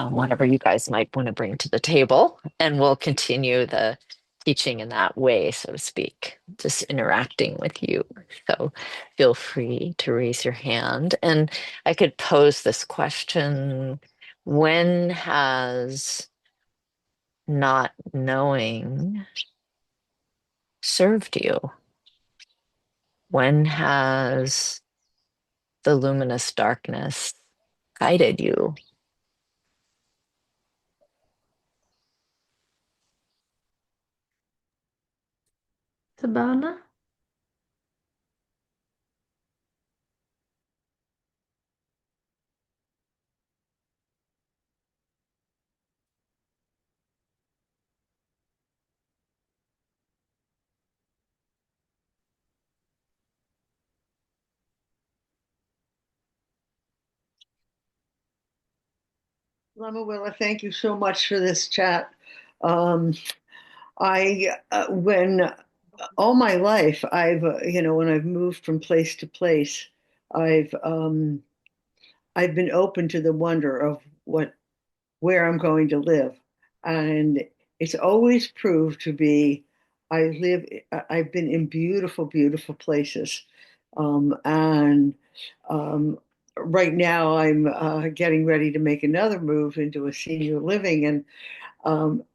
Speaker 1: whatever you guys might want to bring to the table. And we'll continue the teaching in that way, so to speak, just interacting with you. So feel free to raise your hand. And I could pose this question: when has not knowing served you? When has the luminous darkness guided you?
Speaker 2: Sabana?
Speaker 3: Lama Willa, thank you so much for this chat. Um, when all my life, when I've moved from place to place, I've, um, I've been open to the wonder of where I'm going to live. And it's always proved to be, I've been in beautiful, beautiful places. And right now I'm getting ready to make another move into a senior living. And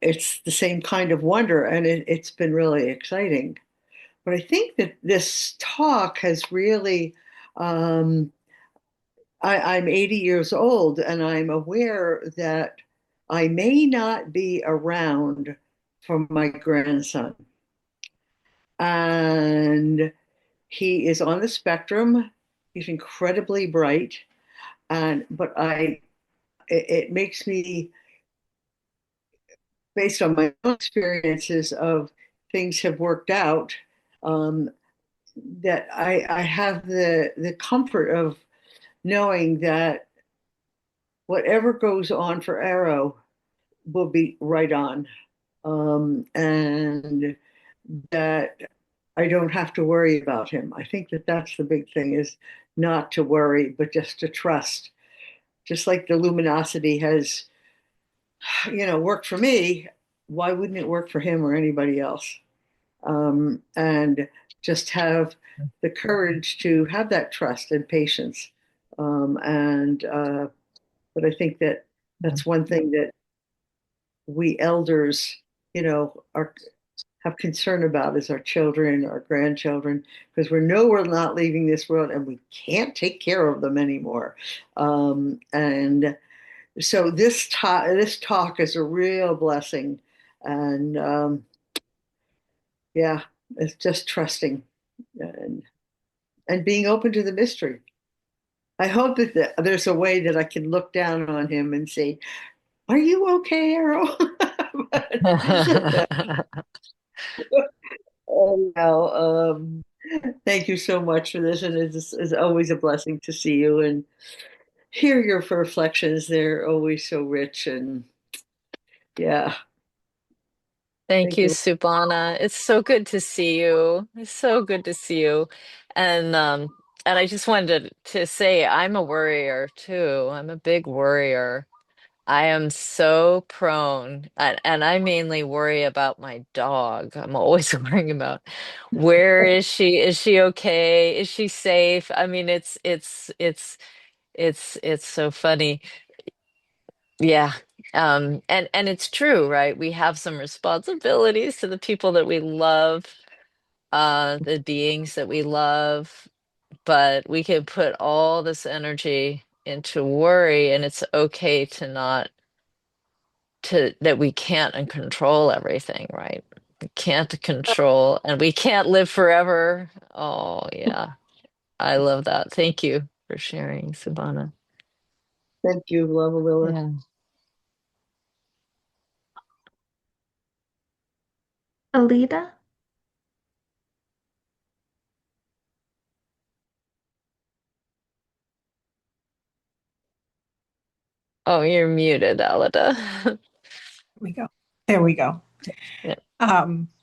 Speaker 3: it's the same kind of wonder, and it's been really exciting. But I think that this talk has really, um, I'm 80 years old, and I'm aware that I may not be around for my grandson. And he is on the spectrum. He's incredibly bright, and but it makes me, based on my own experiences of things have worked out, um, that I have the comfort of knowing that whatever goes on for Arrow will be right on, and that I don't have to worry about him. I think that that's the big thing, is not to worry, but just to trust. Just like the luminosity has, worked for me, why wouldn't it work for him or anybody else? And just have the courage to have that trust and patience. But I think that that's one thing that we elders, are have concern about, is our children, our grandchildren, because we know we're not leaving this world and we can't take care of them anymore. And so this talk is a real blessing, and yeah, it's just trusting and being open to the mystery. I hope that there's a way that I can look down on him and say, "Are you okay, Arrow?" But, oh, no. Thank you so much for this, and it's always a blessing to see you and hear your reflections. They're always so rich, and yeah,
Speaker 1: Thank
Speaker 3: thank
Speaker 1: you,
Speaker 3: you.
Speaker 1: Subhana. It's so good to see you. It's so good to see you. And I just wanted to say I'm a worrier too. I'm a big worrier. I am so prone, and I mainly worry about my dog. I'm always worrying about, where is she? Is she okay? Is she safe? I mean, it's so funny. Yeah. And it's true, right? We have some responsibilities to the people that we love, the beings that we love, but we can put all this energy into worry, and it's okay to not to that we can't and control everything, right? We can't control, and we can't live forever. Oh, yeah. I love that. Thank you for sharing, Subhana.
Speaker 3: Thank you, Lava Willa.
Speaker 1: Yeah.
Speaker 2: Alita?
Speaker 1: Oh, you're muted, Alida.
Speaker 4: We go. There we go.
Speaker 1: Yeah.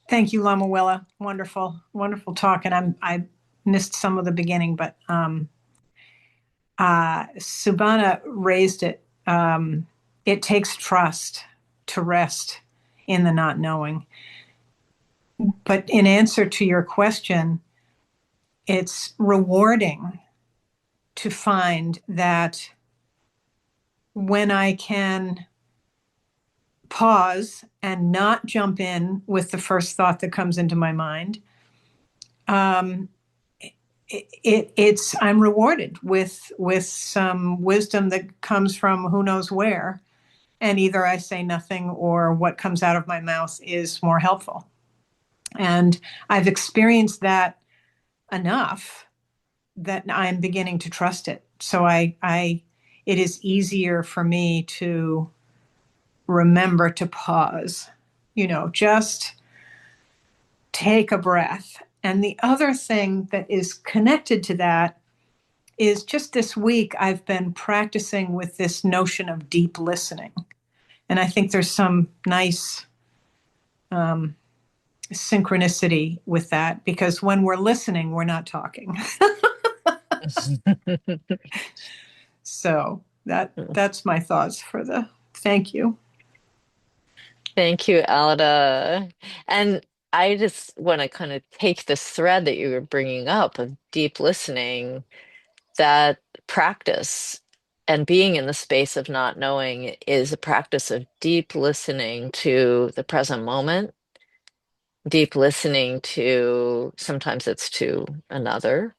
Speaker 4: Thank you, Lama Willa. Wonderful, wonderful talk. And I missed some of the beginning, but Subhana raised it. It takes trust to rest in the not knowing. But in answer to your question, it's rewarding to find that when I can pause and not jump in with the first thought that comes into my mind, it's I'm rewarded with some wisdom that comes from who knows where, and either I say nothing or what comes out of my mouth is more helpful. And I've experienced that enough that I'm beginning to trust it. So it is easier for me to remember to pause, just take a breath. And the other thing that is connected to that is just this week, I've been practicing with this notion of deep listening. And I think there's some nice synchronicity with that, because when we're listening, we're not talking. So that's my thoughts for thank you.
Speaker 1: Thank you, Alda. And I just want to kind of take this thread that you were bringing up of deep listening, that practice and being in the space of not knowing is a practice of deep listening to the present moment, deep listening to, sometimes it's to another,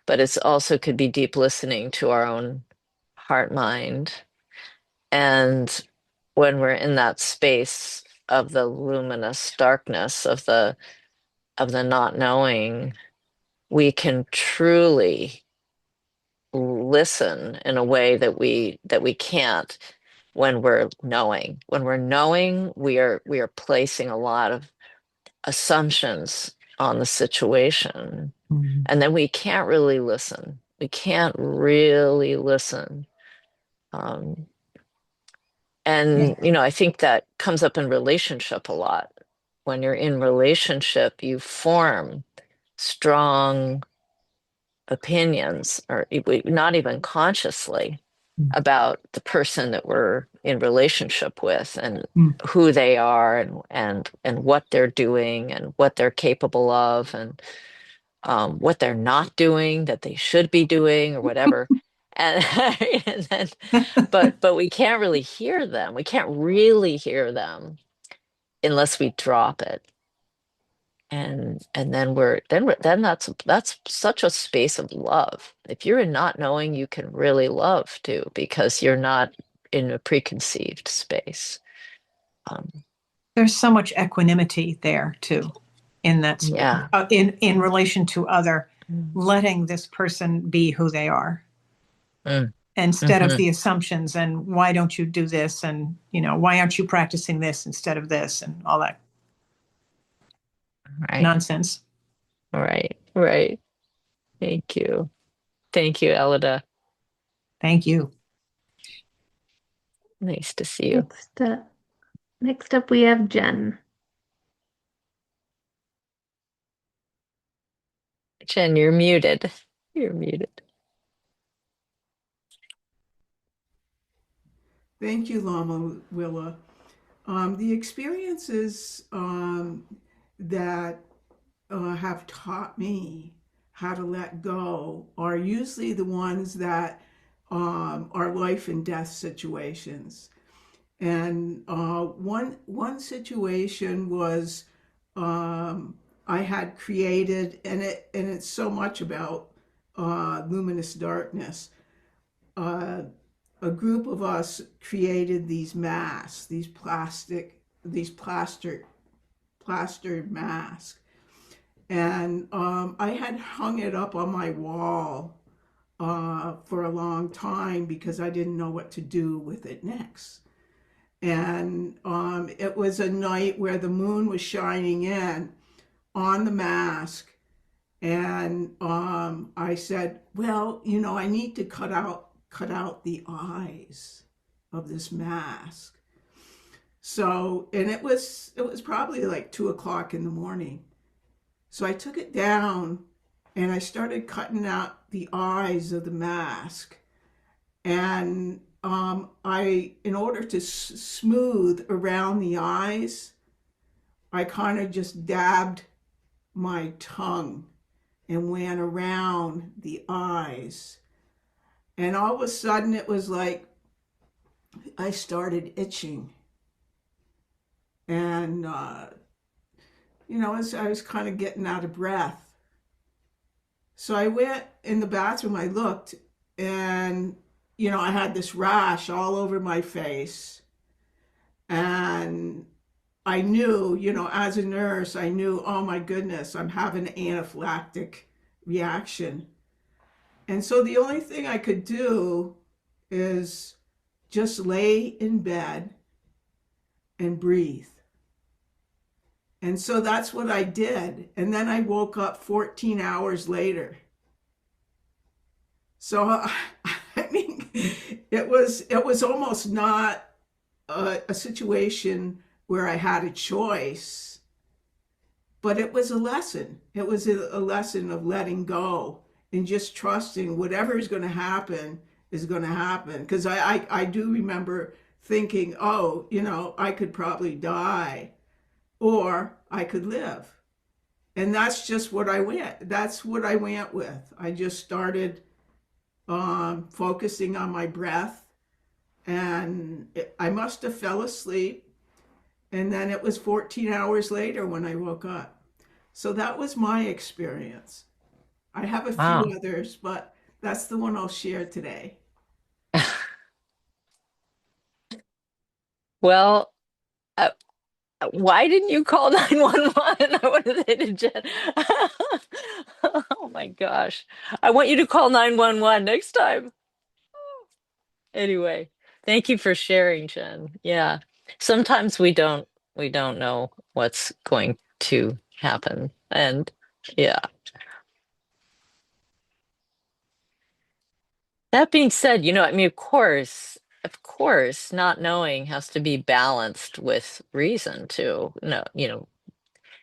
Speaker 1: but it's also could be deep listening to our own heart mind. And when we're in that space of the luminous darkness of the not knowing, we can truly listen in a way that we can't when we're knowing. When we're knowing, we are placing a lot of assumptions on the situation, and then we can't really listen. We can't really listen. Um,
Speaker 4: Yeah.
Speaker 1: And, I think that comes up in relationship a lot. When you're in relationship, you form strong opinions, or not even consciously, about the person that we're in relationship with and who they are and what they're doing and what they're capable of and what they're not doing that they should be doing or whatever. And, and then, but we can't really hear them. We can't really hear them unless we drop it. And then that's such a space of love. If you're in not knowing, you can really love too, because you're not in a preconceived space. Um,
Speaker 4: There's so much equanimity there too, in that
Speaker 1: yeah.
Speaker 4: in relation to other,
Speaker 1: Mm.
Speaker 4: letting this person be who they are
Speaker 1: Mm.
Speaker 4: instead of
Speaker 1: Hmm.
Speaker 4: the assumptions and why don't you do this, and why aren't you practicing this instead of this, and all that
Speaker 1: Right.
Speaker 4: nonsense.
Speaker 1: Right. Right. Thank you. Thank you, Elida.
Speaker 4: Thank you.
Speaker 1: Nice to see you.
Speaker 2: Next up we have Jen.
Speaker 1: Jen, you're muted. You're muted.
Speaker 5: Thank you, Lama Willa. The experiences that have taught me how to let go are usually the ones that are life and death situations. And one situation was I had created, and it's so much about luminous darkness. Uh, a group of us created these masks, these plastered masks, and I had hung it up on my wall for a long time because I didn't know what to do with it next. And it was a night where the moon was shining in on the mask, and I said, well, I need to cut out the eyes of this mask. So, and it was probably like 2 o'clock in the morning. So I took it down and I started cutting out the eyes of the mask. And in order to smooth around the eyes, I kind of just dabbed my tongue and went around the eyes. And all of a sudden, it was like I started itching. And, as I was kind of getting out of breath. So I went in the bathroom, I looked, and, I had this rash all over my face. And I knew, as a nurse, I knew, oh my goodness, I'm having an anaphylactic reaction. And so the only thing I could do is just lay in bed and breathe. And so that's what I did. And then I woke up 14 hours later. So, I mean, it was almost not a situation where I had a choice, but it was a lesson. It was a lesson of letting go and just trusting whatever is going to happen is going to happen. Because I do remember thinking, oh, I could probably die or I could live. And that's just what I went. That's what I went with. I just started focusing on my breath, and I must have fell asleep. And then it was 14 hours later when I woke up. So that was my experience. I have a few
Speaker 1: Wow.
Speaker 5: others, but that's the one I'll share today.
Speaker 1: Well, uh, why didn't you call 911? I want to say to Jen. Oh my gosh. I want you to call 911 next time. Anyway, thank you for sharing, Jen. Yeah. Sometimes we don't know what's going to happen. And yeah. That being said, I mean, of course, not knowing has to be balanced with reason too. No,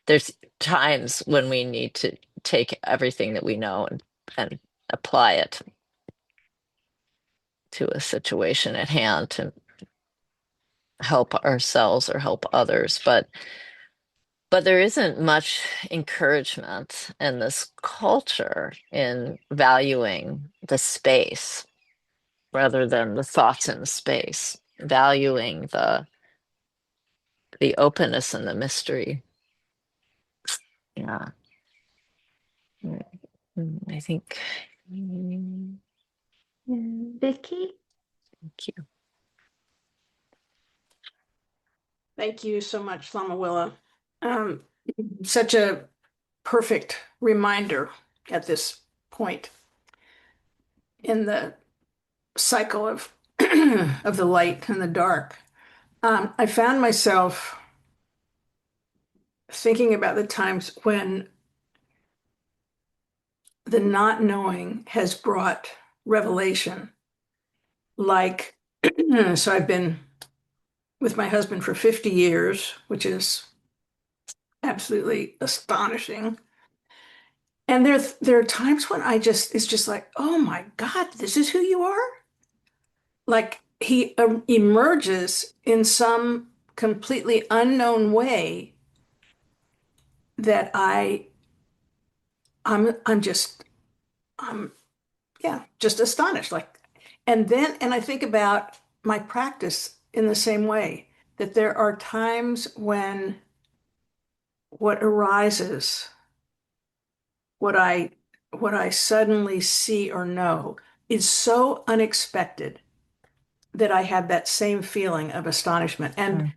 Speaker 1: there's times when we need to take everything that we know and apply it to a situation at hand to help ourselves or help others. But there isn't much encouragement in this culture in valuing the space rather than the thoughts in the space, valuing the openness and the mystery. Yeah. I think.
Speaker 2: Vicky?
Speaker 1: Thank you.
Speaker 6: Thank you so much, Lama Willa. Um, Such a perfect reminder at this point in the cycle of of the light and the dark. I found myself thinking about the times when the not knowing has brought revelation. Like, so I've been with my husband for 50 years, which is absolutely astonishing. And there are times when it's just like, oh my God, this is who you are. Like he emerges in some completely unknown way that I'm just yeah, just astonished. Like, and I think about my practice in the same way, that there are times when what arises, what I what I suddenly see or know is so unexpected that I had that same feeling of astonishment. And
Speaker 1: Mm.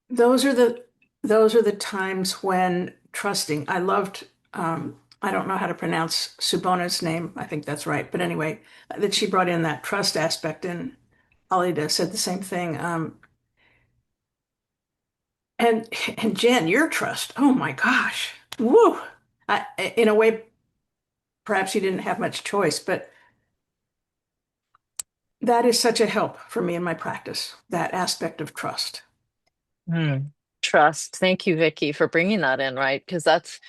Speaker 6: those are the those are the times when trusting. I don't know how to pronounce Subona's name. I think that's right. But anyway, that she brought in that trust aspect, and Alida said the same thing. And and Jen, your trust. Oh my gosh. Woo. In a way, perhaps you didn't have much choice, but that is such a help for me in my practice, that aspect of trust.
Speaker 1: Hmm. Trust. Thank you, Vicky, for bringing that in, right? Because that's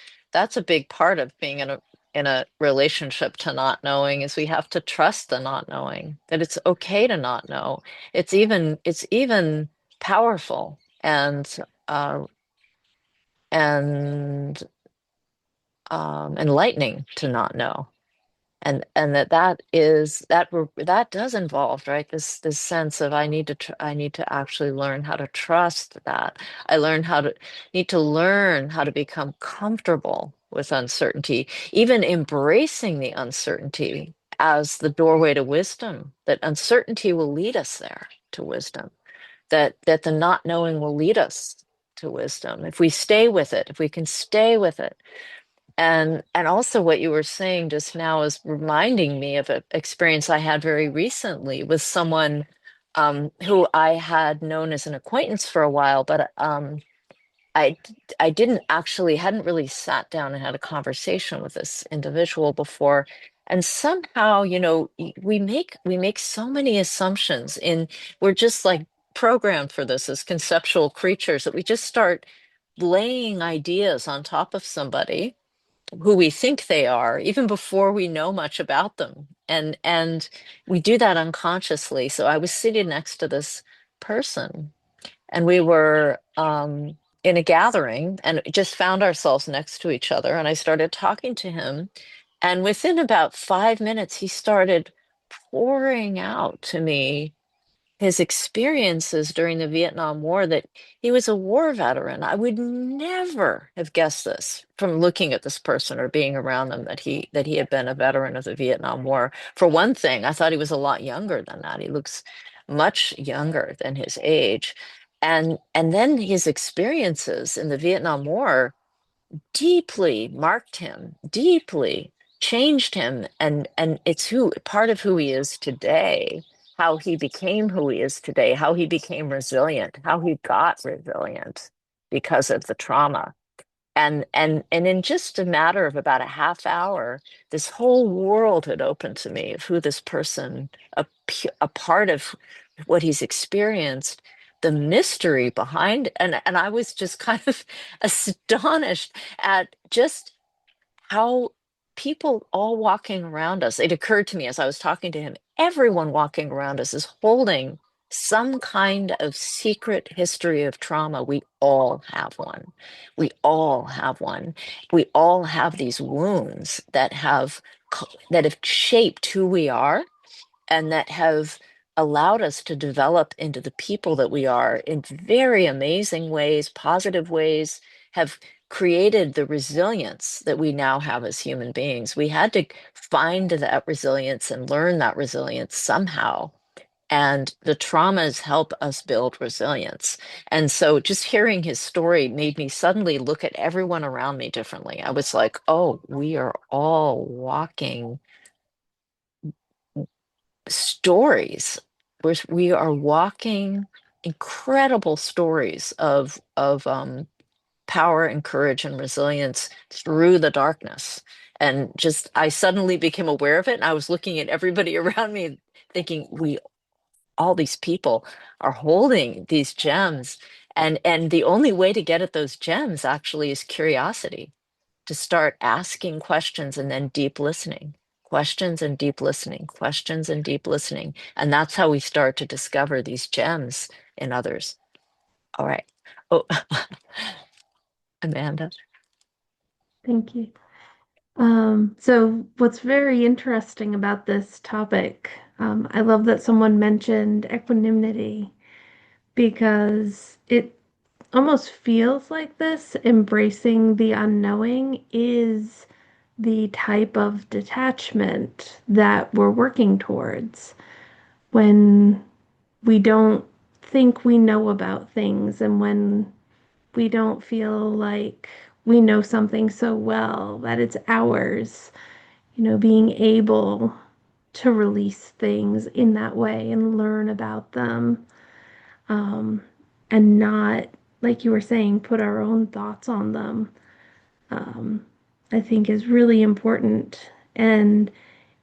Speaker 1: a big part of being in a relationship to not knowing is we have to trust the not knowing, that it's okay to not know. It's even powerful uh and enlightening to not know. And that does involve, right, this sense of I need to actually learn how to trust that. I need to learn how to become comfortable with uncertainty, even embracing the uncertainty as the doorway to wisdom, that uncertainty will lead us there to wisdom, that the not knowing will lead us to wisdom if we stay with it, if we can stay with it. And also what you were saying just now is reminding me of an experience I had very recently with someone who I had known as an acquaintance for a while, but I I didn't actually hadn't really sat down and had a conversation with this individual before. And somehow, we make so many assumptions we're just like programmed for this as conceptual creatures that we just start laying ideas on top of somebody who we think they are even before we know much about them, and we do that unconsciously. So I was sitting next to this person, and we were in a gathering and just found ourselves next to each other, and I started talking to him, and within about 5 minutes he started pouring out to me his experiences during the Vietnam War, that he was a war veteran. I would never have guessed this from looking at this person or being around them, that he had been a veteran of the Vietnam War. For one thing, I thought he was a lot younger than that. He looks much younger than his age. And then his experiences in the Vietnam War deeply marked him, deeply changed him, and it's who part of who he is today, how he became who he is today, how he became resilient, how he got resilient because of the trauma. And in just a matter of about a half hour, this whole world had opened to me of who this person, a part of what he's experienced, the mystery behind, and I was just kind of astonished at just how people all walking around us, it occurred to me as I was talking to him, everyone walking around us is holding some kind of secret history of trauma. We all have one. We all have one. We all have these wounds that have shaped who we are, and that have allowed us to develop into the people that we are in very amazing ways, positive ways, have created the resilience that we now have as human beings. We had to find that resilience and learn that resilience somehow. And the traumas help us build resilience. And so just hearing his story made me suddenly look at everyone around me differently. I was like, oh, we are all walking stories. We are walking incredible stories of power and courage and resilience through the darkness. And just I suddenly became aware of it, and I was looking at everybody around me, thinking, we all these people are holding these gems, and the only way to get at those gems actually is curiosity, to start asking questions and then deep listening, questions and deep listening, questions and deep listening. And that's how we start to discover these gems in others. All right. Oh, Amanda.
Speaker 2: Thank you. So what's very interesting about this topic, I love that someone mentioned equanimity because it almost feels like this embracing the unknowing is the type of detachment that we're working towards when we don't think we know about things, and when we don't feel like we know something so well that it's ours, being able to release things in that way and learn about them, um, and not, like you were saying, put our own thoughts on them, um, I think is really important. And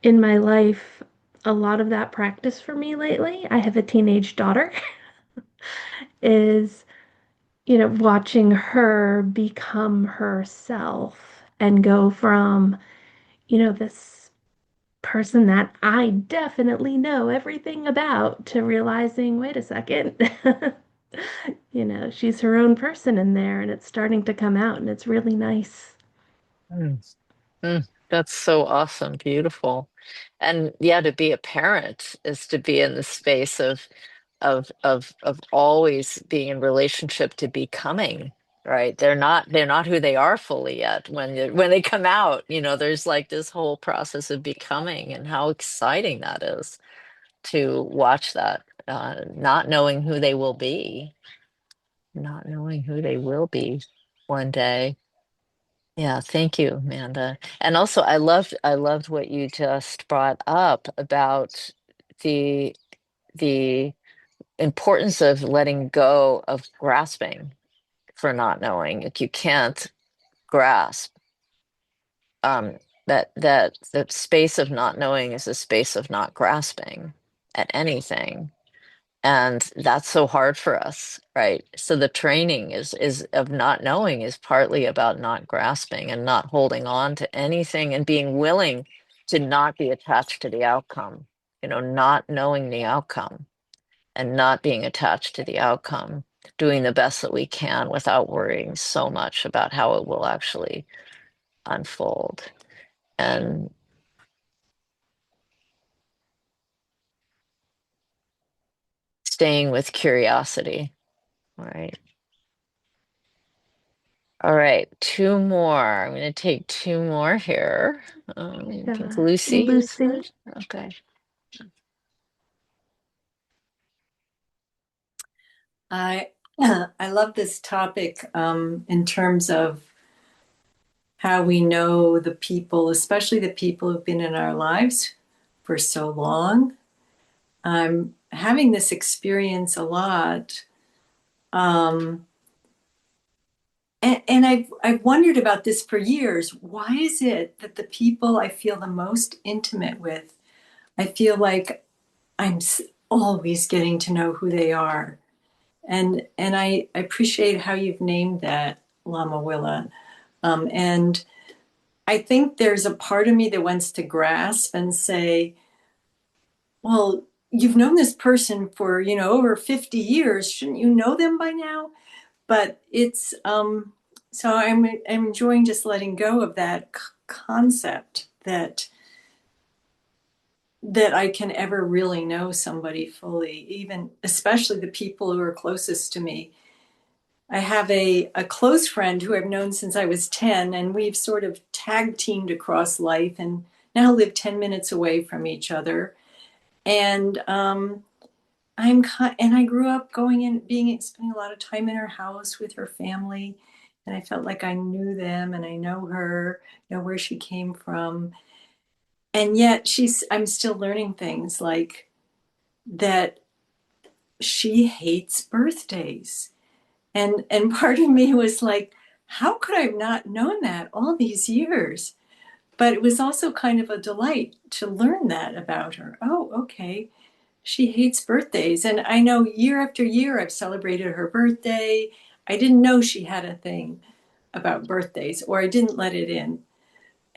Speaker 2: in my life, a lot of that practice for me lately, I have a teenage daughter, is watching her become herself and go from, this person that I definitely know everything about to realizing, wait a second, she's her own person in there and it's starting to come out and it's really nice.
Speaker 1: Mm. That's so awesome, beautiful. And yeah, to be a parent is to be in the space of always being in relationship to becoming, right? They're not who they are fully yet when they come out, there's like this whole process of becoming, and how exciting that is to watch that, not knowing who they will be, not knowing who they will be one day. Yeah, thank you, Amanda. And also I loved what you just brought up about the the importance of letting go of grasping for not knowing. Like you can't grasp, um that the space of not knowing is a space of not grasping at anything. And that's so hard for us, right? So the training is of not knowing is partly about not grasping and not holding on to anything, and being willing to not be attached to the outcome, not knowing the outcome and not being attached to the outcome, doing the best that we can without worrying so much about how it will actually unfold. And staying with curiosity, right? All right, two more. I'm going to take two more here. I think Lucy is
Speaker 2: Lucy.
Speaker 1: first. Okay.
Speaker 7: I I love this topic in terms of how we know the people, especially the people who've been in our lives for so long. I'm having this experience a lot. Um, and I've wondered about this for years. Why is it that the people I feel the most intimate with, I feel like I'm always getting to know who they are? And I appreciate how you've named that, Lama Willa. And I think there's a part of me that wants to grasp and say, well, you've known this person for, over 50 years. Shouldn't you know them by now? But it's, so I'm enjoying just letting go of that concept that I can ever really know somebody fully, even especially the people who are closest to me. I have a close friend who I've known since I was 10, and we've sort of tag teamed across life and now live 10 minutes away from each other. And and I grew up going in, spending a lot of time in her house with her family. And I felt like I knew them and I know her, know where she came from. And yet I'm still learning things like that she hates birthdays. And part of me was like, how could I have not known that all these years? But it was also kind of a delight to learn that about her. Oh, okay. She hates birthdays. And I know year after year I've celebrated her birthday. I didn't know she had a thing about birthdays, or I didn't let it in.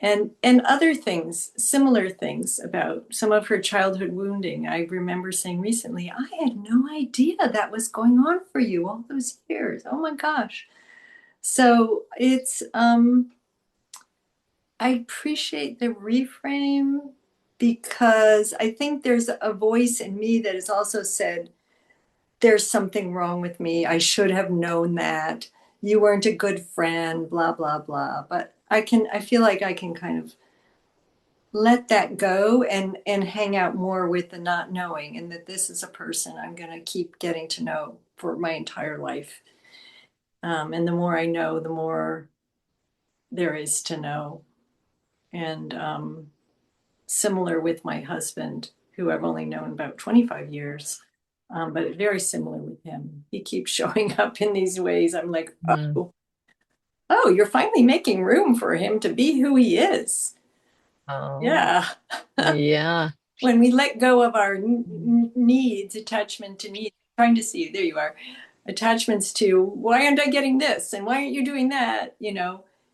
Speaker 7: And other things, similar things about some of her childhood wounding. I remember saying recently, I had no idea that was going on for you all those years. Oh my gosh. So I appreciate the reframe because I think there's a voice in me that has also said, there's something wrong with me. I should have known that. You weren't a good friend, blah, blah, blah. But I feel like I can kind of let that go and hang out more with the not knowing, and that this is a person I'm going to keep getting to know for my entire life. And the more I know, the more there is to know. And similar with my husband, who I've only known about 25 years, but very similar with him. He keeps showing up in these ways. I'm like,
Speaker 1: Mm.
Speaker 7: oh, you're finally making room for him to be who he is.
Speaker 1: Oh,
Speaker 7: Yeah.
Speaker 1: yeah.
Speaker 7: When we let go of our needs, attachment to needs, trying to see you, there you are. attachments to why aren't I getting this and why aren't you doing that?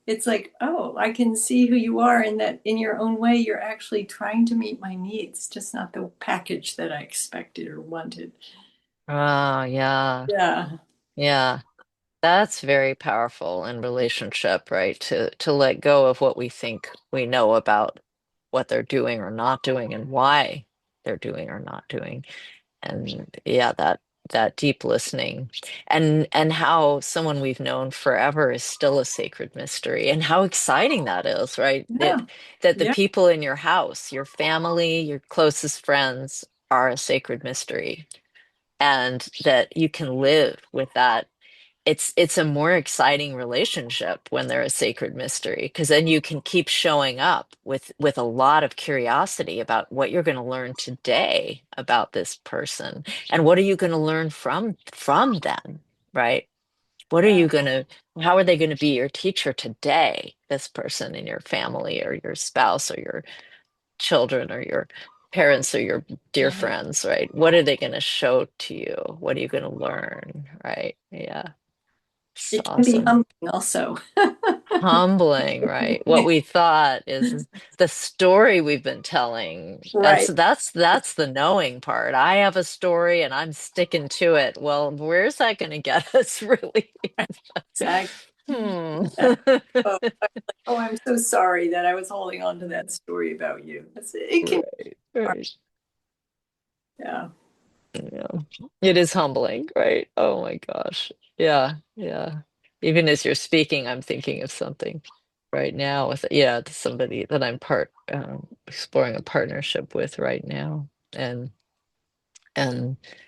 Speaker 7: It's like, oh, I can see who you are, and that in your own way, you're actually trying to meet my needs, just not the package that I expected or wanted.
Speaker 1: Oh, yeah.
Speaker 7: Yeah.
Speaker 1: Yeah. That's very powerful in relationship, right? To let go of what we think we know about what they're doing or not doing and why they're doing or not doing. And yeah, that deep listening and how someone we've known forever is still a sacred mystery and how exciting that is, right?
Speaker 7: Yeah.
Speaker 1: That the
Speaker 7: Yeah.
Speaker 1: people in your house, your family, your closest friends are a sacred mystery and that you can live with that. It's a more exciting relationship when they're a sacred mystery because then you can keep showing up with a lot of curiosity about what you're going to learn today about this person and what are you going to learn from them, right? What are
Speaker 7: Yeah.
Speaker 1: you going to how are they going to be your teacher today, this person in your family or your spouse or your children or your parents or your dear
Speaker 7: Yeah.
Speaker 1: friends, right? What are they going to show to you? What are you going to learn, right? Yeah. It's
Speaker 7: It can be
Speaker 1: awesome.
Speaker 7: humbling also.
Speaker 1: Humbling, right? What we thought is the story we've been telling. That's
Speaker 7: Right.
Speaker 1: that's that's the knowing part. I have a story and I'm sticking to it. Well, where's that going to get us, really?
Speaker 7: Exactly.
Speaker 1: Hmm.
Speaker 7: Yeah. Oh, oh, I'm so sorry that I was holding on to that story about you. It can be
Speaker 1: Right,
Speaker 7: hard.
Speaker 1: right.
Speaker 7: Yeah.
Speaker 1: Yeah. It is humbling, right? Oh my gosh. Yeah, yeah. Even as you're speaking, I'm thinking of something right now with yeah, to somebody that I'm exploring a partnership with right now, and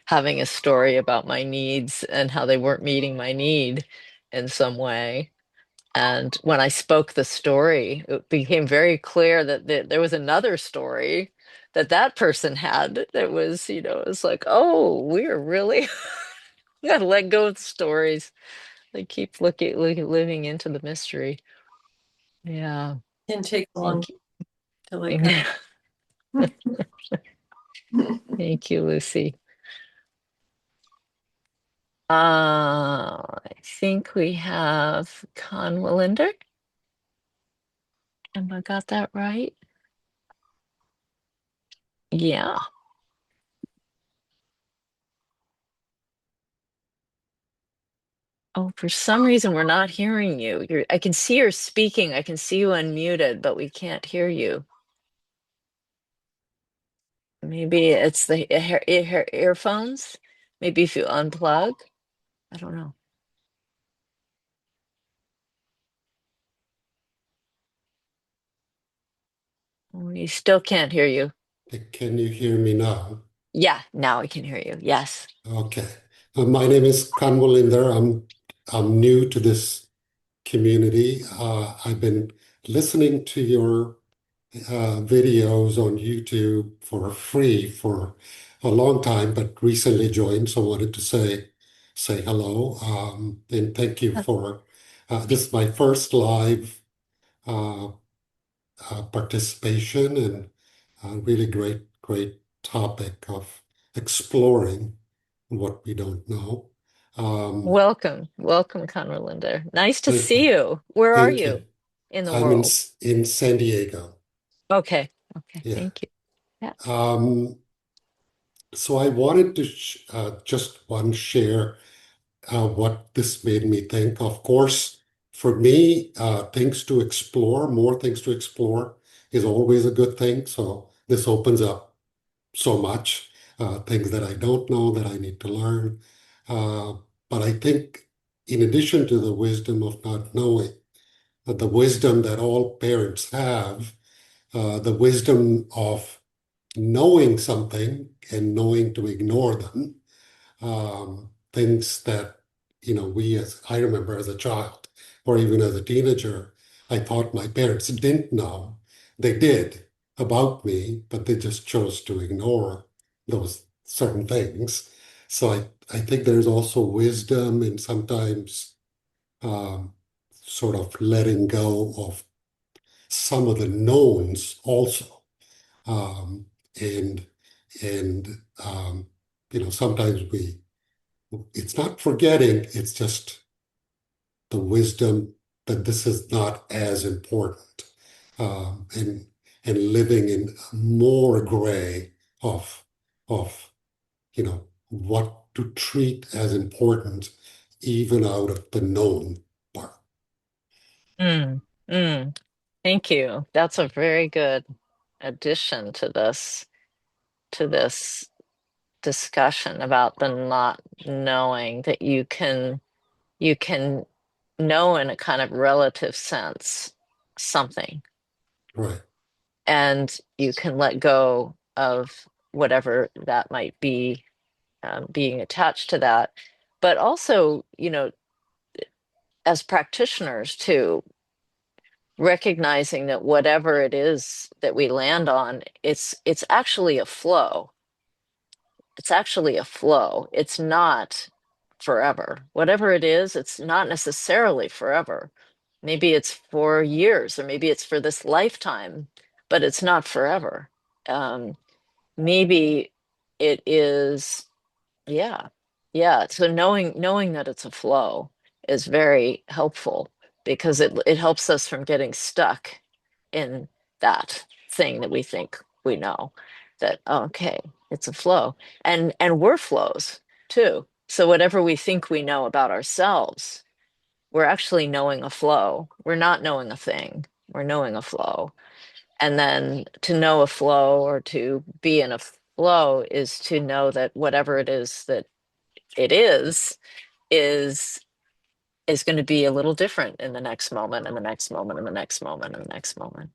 Speaker 1: having a story about my needs and how they weren't meeting my need in some way. And when I spoke the story, it became very clear that there was another story that that person had that was, it was like, oh, we're really we gotta let go of the stories. They keep living into the mystery. Yeah.
Speaker 7: It can take a long
Speaker 1: Thank
Speaker 7: time to let go.
Speaker 1: you. Thank you, Lucy. I think we have Con Willinder. Have I got that right? Yeah. Oh, for some reason we're not hearing you. I can see you're speaking. I can see you unmuted, but we can't hear you. Maybe it's the earphones. Maybe if you unplug. I don't know. We still can't hear you.
Speaker 8: Can you hear me now?
Speaker 1: Yeah, now we can hear you. Yes.
Speaker 8: Okay. My name is Kanwalinder. I'm new to this community. I've been listening to your videos on YouTube for free for a long time, but recently joined, so I wanted to say hello and thank you for this is my first live uh, participation and a really great topic of exploring what we don't know. Um,
Speaker 1: Welcome. Welcome, Conrad Linder. Nice to
Speaker 8: th-
Speaker 1: see you. Where are
Speaker 8: Thank you.
Speaker 1: you in the
Speaker 8: I'm in
Speaker 1: world?
Speaker 8: in San Diego.
Speaker 1: Okay. Okay.
Speaker 8: Yeah.
Speaker 1: Thank you. Yeah.
Speaker 8: Um, so I wanted to just one share what this made me think. Of course, for me, things to explore, more things to explore is always a good thing. So this opens up so much, things that I don't know that I need to learn. Uh, but I think, in addition to the wisdom of not knowing, the wisdom that all parents have, the wisdom of knowing something and knowing to ignore them, things that, I remember as a child or even as a teenager, I thought my parents didn't know. They did about me, but they just chose to ignore those certain things. So I think there's also wisdom in sometimes um, sort of letting go of some of the knowns also. Um, and and sometimes we it's not forgetting, it's just the wisdom that this is not as important, and living in more gray of of what to treat as important, even out of the known part.
Speaker 1: Mm, mm. Thank you. That's a very good addition to this discussion about the not knowing, that you can know in a kind of relative sense something,
Speaker 8: Right.
Speaker 1: and you can let go of whatever that might be, being attached to that. But also, as practitioners too, recognizing that whatever it is that we land on, it's actually a flow. It's actually a flow. It's not forever. Whatever it is, it's not necessarily forever. Maybe it's for years, or maybe it's for this lifetime, but it's not forever. Um, Maybe it is, yeah, yeah. So knowing that it's a flow is very helpful, because it helps us from getting stuck in that thing that we think we know. That, okay, it's a flow, and we're flows too. So whatever we think we know about ourselves, we're actually knowing a flow. We're not knowing a thing. We're knowing a flow. And then to know a flow, or to be in a flow, is to know that whatever it is that it is is going to be a little different in the next moment, and the next moment, and the next moment, and the next moment.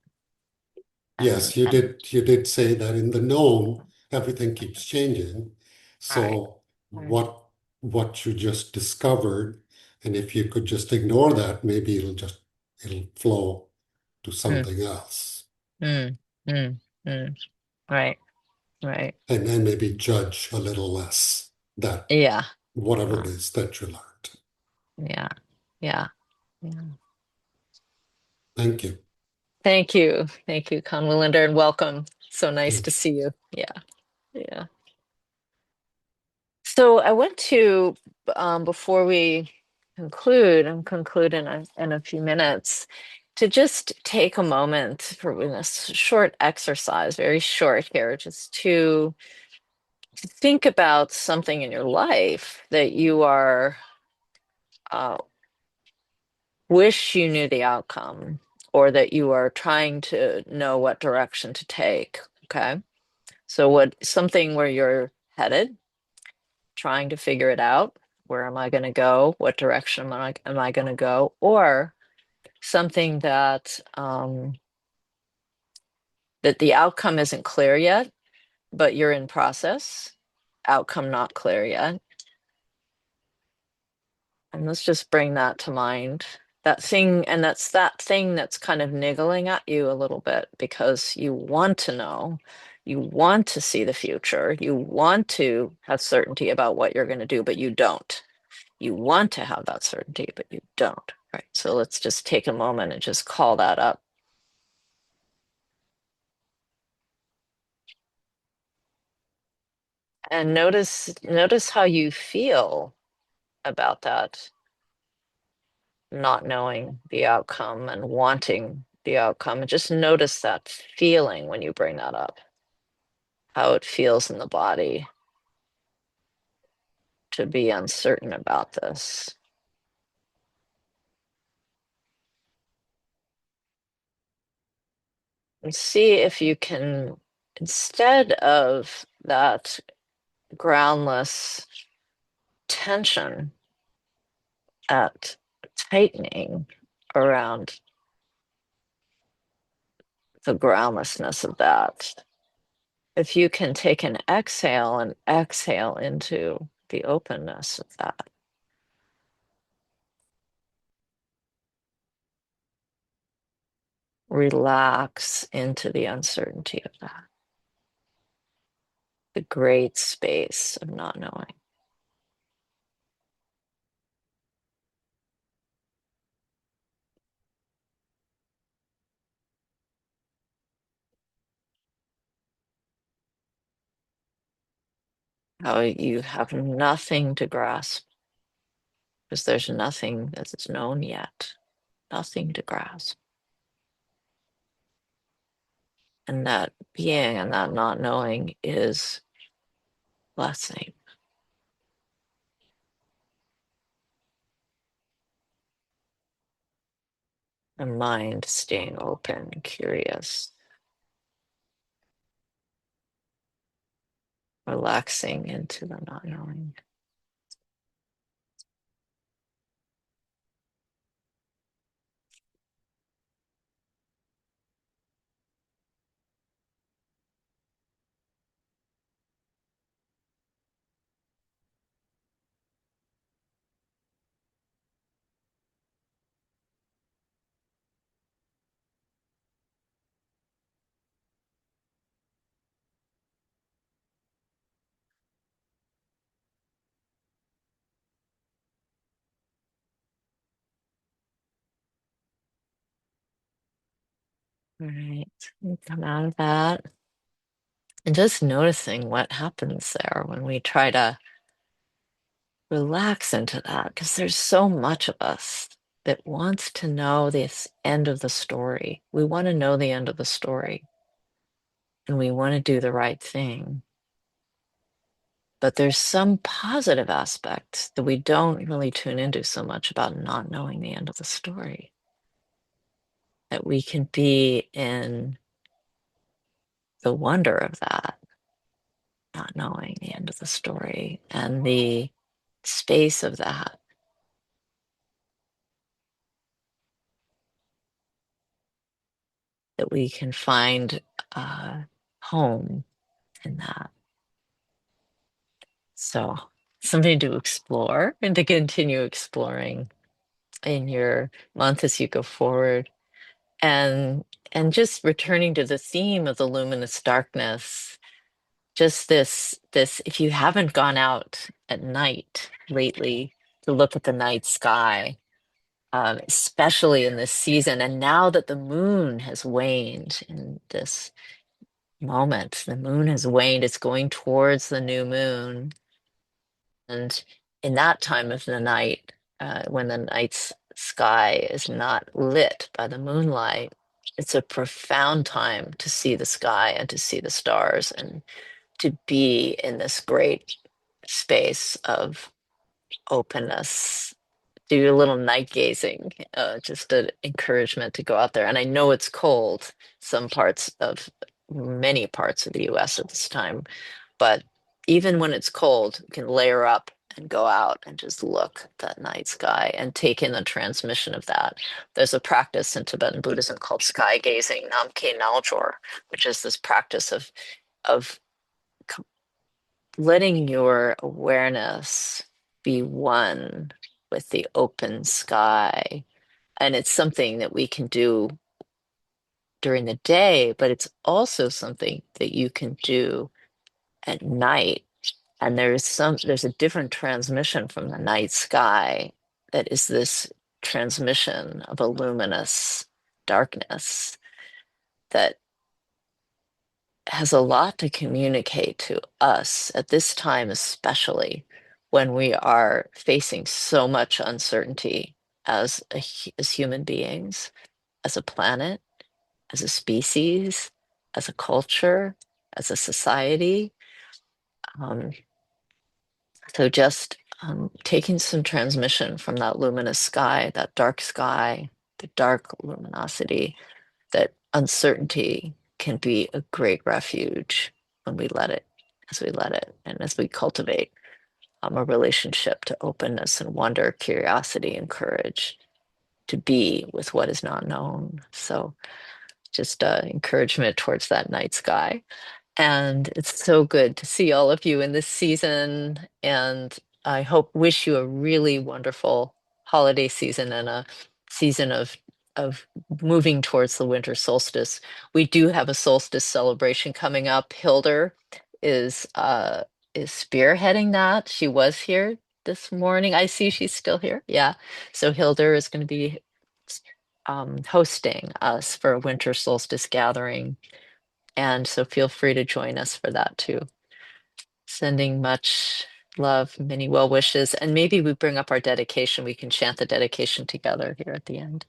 Speaker 8: Yes,
Speaker 1: And
Speaker 8: you did say that in the known, everything keeps changing.
Speaker 1: right,
Speaker 8: So
Speaker 1: right.
Speaker 8: what you just discovered, and if you could just ignore that, maybe it'll flow to
Speaker 1: Mm,
Speaker 8: something else.
Speaker 1: mm, mm, mm. Right, right.
Speaker 8: And then maybe judge a little less that
Speaker 1: Yeah,
Speaker 8: whatever it
Speaker 1: yeah,
Speaker 8: is that you learned.
Speaker 1: yeah, yeah, yeah.
Speaker 8: Thank you.
Speaker 1: Thank you, Conwilinder, and welcome. So nice to
Speaker 8: Thank
Speaker 1: see you. Yeah, yeah. So I want to, before we conclude, and conclude in a few minutes, to just take a moment for this short exercise, very short here, just to think about something in your life that you are, uh, wish you knew the outcome, or that you are trying to know what direction to take. Okay. So what something where you're headed, trying to figure it out. Where am I going to go? What direction am I going to go? Or something that the outcome isn't clear yet, but you're in process. Outcome not clear yet. And let's just bring that to mind. That thing, and that's that thing that's kind of niggling at you a little bit, because you want to know, you want to see the future, you want to have certainty about what you're going to do, but you don't. You want to have that certainty, but you don't. Right. So let's just take a moment and just call that up. And notice how you feel about that, not knowing the outcome and wanting the outcome. And just notice that feeling when you bring that up, how it feels in the body to be uncertain about this. And see if you can, instead of that groundless tension at tightening around the groundlessness of that, if you can take an exhale and exhale into the openness of that, relax into the uncertainty of that, the great space of not knowing. how you have nothing to grasp because there's nothing that's known yet, nothing to grasp. And that being and that not knowing is blessing. The mind staying open, curious, relaxing into the not knowing. All right, we come out of that and just noticing what happens there when we try to relax into that, because there's so much of us that wants to know this end of the story. We want to know the end of the story and we want to do the right thing. But there's some positive aspects that we don't really tune into so much about not knowing the end of the story. That we can be in the wonder of that, not knowing the end of the story, and the space of that. That we can find home in that. So, something to explore and to continue exploring in your month as you go forward. And just returning to the theme of the luminous darkness, just this if you haven't gone out at night lately to look at the night sky, especially in this season, and now that the moon has waned in this moment, the moon has waned, it's going towards the new moon. And in that time of the night, when the night's sky is not lit by the moonlight, it's a profound time to see the sky and to see the stars and to be in this great space of openness. Do a little night gazing, just an encouragement to go out there. And I know it's cold, many parts of the US at this time, but even when it's cold, you can layer up and go out and just look at that night sky and take in the transmission of that. There's a practice in Tibetan Buddhism called sky gazing, Namke Naljor, which is this practice of letting your awareness be one with the open sky. And it's something that we can do during the day, but it's also something that you can do at night. And there's a different transmission from the night sky that is this transmission of a luminous darkness that has a lot to communicate to us at this time, especially when we are facing so much uncertainty as human beings, as a planet, as a species, as a culture, as a society. Um, so just taking some transmission from that luminous sky, that dark sky, the dark luminosity, that uncertainty can be a great refuge when we let it, as we let it, and as we cultivate a relationship to openness and wonder, curiosity, and courage to be with what is not known. So just encouragement towards that night sky. And it's so good to see all of you in this season. And I wish you a really wonderful holiday season and a season of moving towards the winter solstice. We do have a solstice celebration coming up. Hilder is spearheading that. She was here this morning. I see she's still here. Yeah. So Hilder is going to be hosting us for a winter solstice gathering. And so feel free to join us for that too. Sending much love, many well wishes, and maybe we bring up our dedication. We can chant the dedication together here at the end.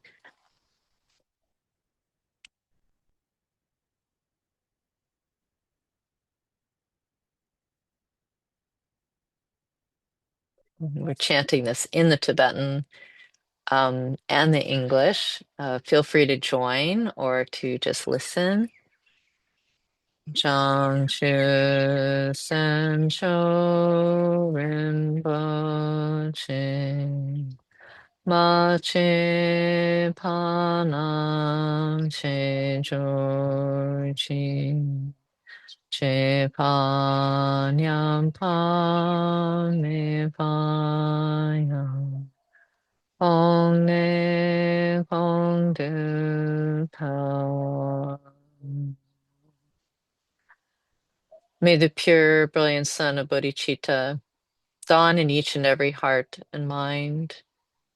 Speaker 1: We're chanting this in the Tibetan and the English. Feel free to join or to just listen. Jiangsu Sancho Rinpoche Mache Panam Che Georgi Che Panyam Pame Payam Ong Ne Kong Du Tao. May the pure, brilliant sun of bodhicitta dawn in each and every heart and mind,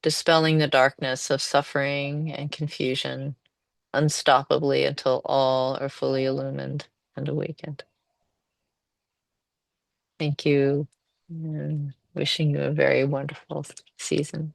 Speaker 1: dispelling the darkness of suffering and confusion unstoppably until all are fully illumined and awakened. Thank you, and wishing you a very wonderful season.